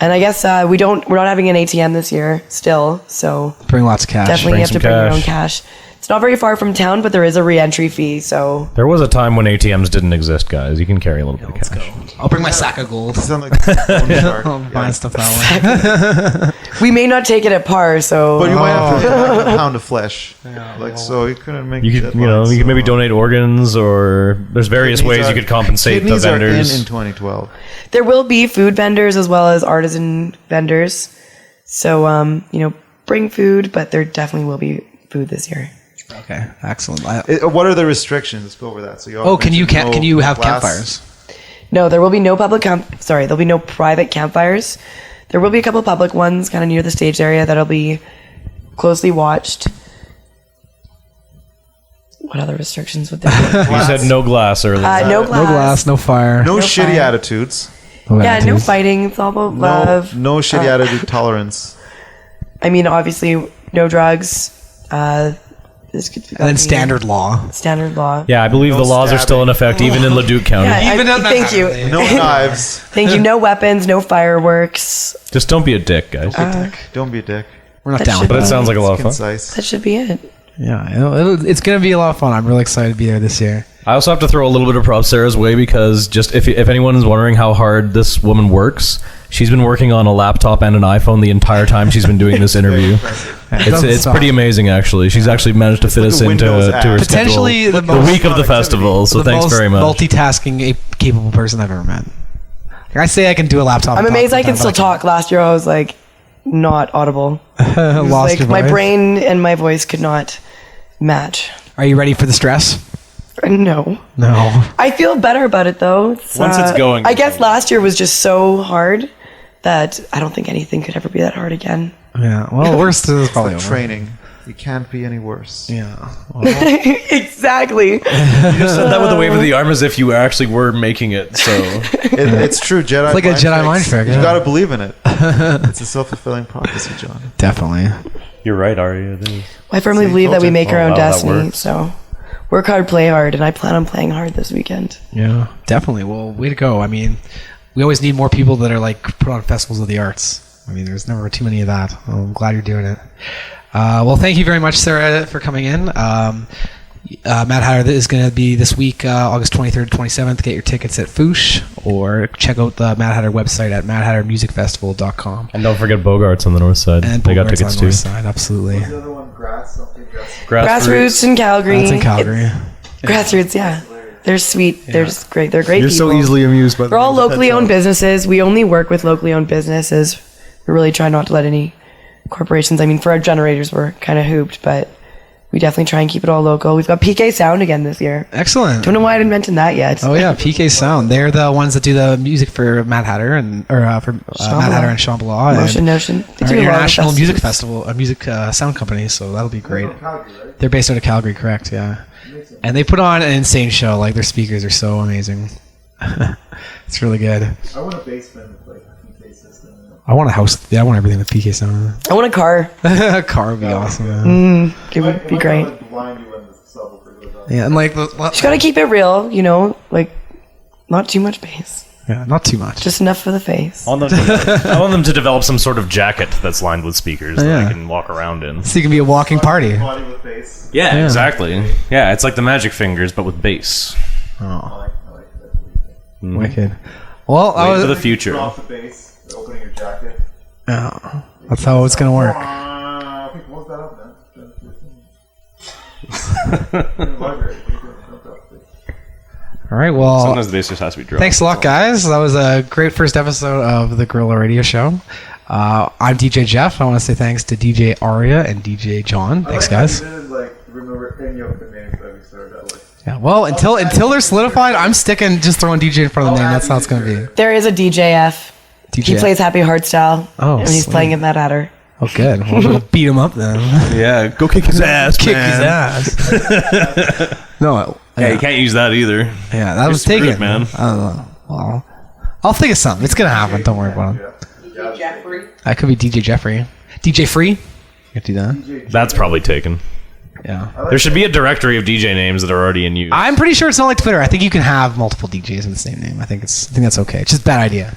And I guess we're not having an ATM this year still, so Bring lots of cash. definitely Bring you have to some bring your own cash. cash. It's not very far from town, but there is a re-entry fee, so There was a time when ATMs didn't exist, guys. You can carry a little bit of Let's cash. go. I'll bring my sack of gold. You sound like a shark. I'll buy Yeah. stuff that way. we may not take it at par, so But you might have to pack a pound of flesh. So you couldn't make. You could, deadlines, you could maybe so- donate organs, or there's various Kidneys ways you are- could compensate the kidneys are vendors. in 2012. there will be food vendors as well as artisan vendors. So bring food, but there definitely will be food this year. Okay, excellent. What are the restrictions? Let's go over that. So you Can you have glass- campfires? No, there will be no there'll be no private campfires. There will be a couple public ones kind of near the stage area that'll be closely watched. What other restrictions would there be? You said no glass earlier. No glass. No glass, no fire. No shitty fire. attitudes. no Yeah, no attitudes. fighting. It's all about No, love. no shitty attitude tolerance. I mean, obviously, no drugs. This could And then standard law. standard law. Yeah, I believe No the laws are still in effect, even in Leduc County. Yeah, Even at thank you. Manhattan, No knives. Thank you. No weapons. No fireworks. Just don't be a dick, guys. Don't be a dick. We're not That down with should But it that. sounds like a lot of fun. Concise. That should be it. Yeah, it's going to be a lot of fun. I'm really excited to be there this year. I also have to throw a little bit of props Sarah's way, because just if anyone is wondering how hard this woman works, she's been working on a laptop and an iPhone the entire time she's been doing this interview. It's pretty amazing, actually. She's actually managed to fit like us a into Windows to her app. Potentially schedule the the most week of the festival. So the thanks most very much. multitasking capable person I've ever met. Like, I say I can do a laptop. I'm and amazed talk I can still talk. Last year I was like not audible. Lost Like your my voice. brain and my voice could not match. Are you ready for the stress? No. No. I feel better about it though. Once it's going, I it's guess going. last year was just so hard that I don't think anything could ever be that hard again. Yeah. Well, worst is probably over. Training. It can't be any worse. Yeah. Exactly. You just said that with a wave of the arm as if you actually were making it. So It's true. Jedi. It's like a Jedi mind trick, You yeah. gotta believe in it. It's a self-fulfilling prophecy, John. Definitely. you're right, Arya. It is. I firmly See, believe that we culture. make our Oh, own wow, that destiny. works. So work hard, play hard, and I plan on playing hard this weekend. Yeah. Definitely. Well, way to go. I mean, we always need more people that are like put on festivals of the arts. I mean, there's never too many of that. Well, I'm glad you're doing it. Well, thank you very much, Sarah, for coming in. Mad Hatter is going to be this week, August 23rd, 27th. Get your tickets at Foosh, or check out the Mad Hatter website at madhattermusicfestival.com. And don't forget Bogarts on the north side. And they got Bogarts tickets on too. North Side, absolutely. The other one, grass, something grass. Grassroots in Calgary. That's in Calgary. Grassroots, yeah. They're sweet. They're just great. They're great You're people. so easily amused by. They're all locally owned businesses. We only work with locally owned businesses. We really try not to let any corporations. I mean, for our generators, we're kind of hooped, but we definitely try and keep it all local. We've got PK Sound again this year. Excellent. Don't know why I didn't mention that yet. Oh yeah, PK Sound. They're the ones that do the music for Mad Hatter and for Mad Hatter and Shambhala. Motion Notion. They Our do a lot of international music festivals. festival, a music sound company. So that'll be great. Calgary, right? They're based out of Calgary, correct? Yeah. And they put on an insane show. Like their speakers are so amazing. It's really good. I want a basement with like a PK system. I want a house. Yeah, I want everything with PK Sound. I want a car. A car would be awesome. Yeah. It would be great. Blind you when the subwoofer goes on. Yeah, and like Just gotta keep it real, like not too much bass. yeah, not too much. Just enough for the face. I want them to develop some sort of jacket that's lined with speakers that Yeah. I can walk around in. So you can be a walking party. Body with bass. Yeah, exactly. Yeah, it's like the Magic Fingers, but with bass. Oh, I like that. wicked. Well, I Wait was, for the future. Off the bass, opening your jacket. yeah, that's how it's gonna work. Okay, close that up, man. Library. All right. Well, Sometimes the bass just has to be dropped. thanks a lot, guys. That was a great first episode of the Guerrilla Radio Show. I'm DJ Jeff. I want to say thanks to DJ Arya and DJ Jon. Thanks, guys. I didn't remember any of the names that we started out with. Yeah. Well, until they're solidified, I'm sticking just throwing DJ in front of the name. That's how it's gonna be. There is a DJF. He DJ. plays Happy Hardstyle. Oh, and he's sweet. playing at Mad Hatter. Oh, good. Well, we'll beat him up then. Yeah, go kick his ass, Kick man. his ass. No. Yeah, you can't use that either. Yeah, that was screwed, taken, man. I don't know. Well, I'll think of something. It's gonna happen. Don't worry about it. Jeffrey. That could be DJ Jeffrey. DJ Free. You could do that. That's probably taken. Yeah. There should be a directory of DJ names that are already in use. I'm pretty sure it's not like Twitter. I think you can have multiple DJs in the same name. I think that's okay. It's just a bad idea.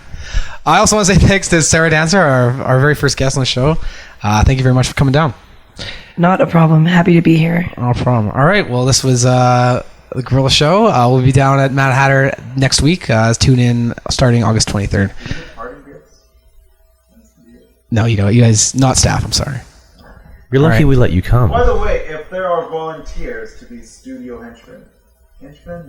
I also want to say thanks to Sarah Dantzer, our very first guest on the show. Thank you very much for coming down. Not a problem. Happy to be here. No problem. All right. Well, this was the Guerrilla Show. We'll be down at Mad Hatter next week. Tune in starting August 23rd. No, you don't. You guys, not staff. I'm sorry. You're lucky we let you come. By the way, if there are volunteers to be studio henchmen,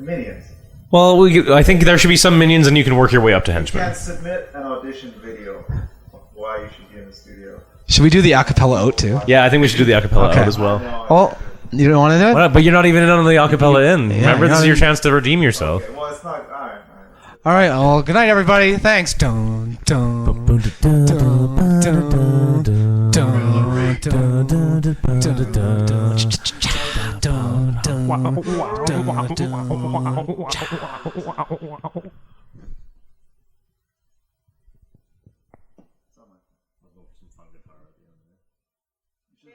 minions, Well, I think there should be some minions, and you can work your way up to you henchmen. can submit an audition video of why you should be in the studio. Should we do the acapella out too? Yeah, I think we should do the acapella Okay. out as well. Oh, you don't want to do it? But you're not even in on the acapella in. Remember, this is your chance to redeem yourself. Okay, well, it's not. Alright. All right. Well, good night, everybody. Thanks. Dun, dun, dun, dun, dun,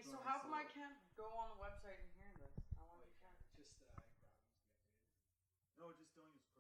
So how come I can't go on the website and hear this? I want to No, just don't use.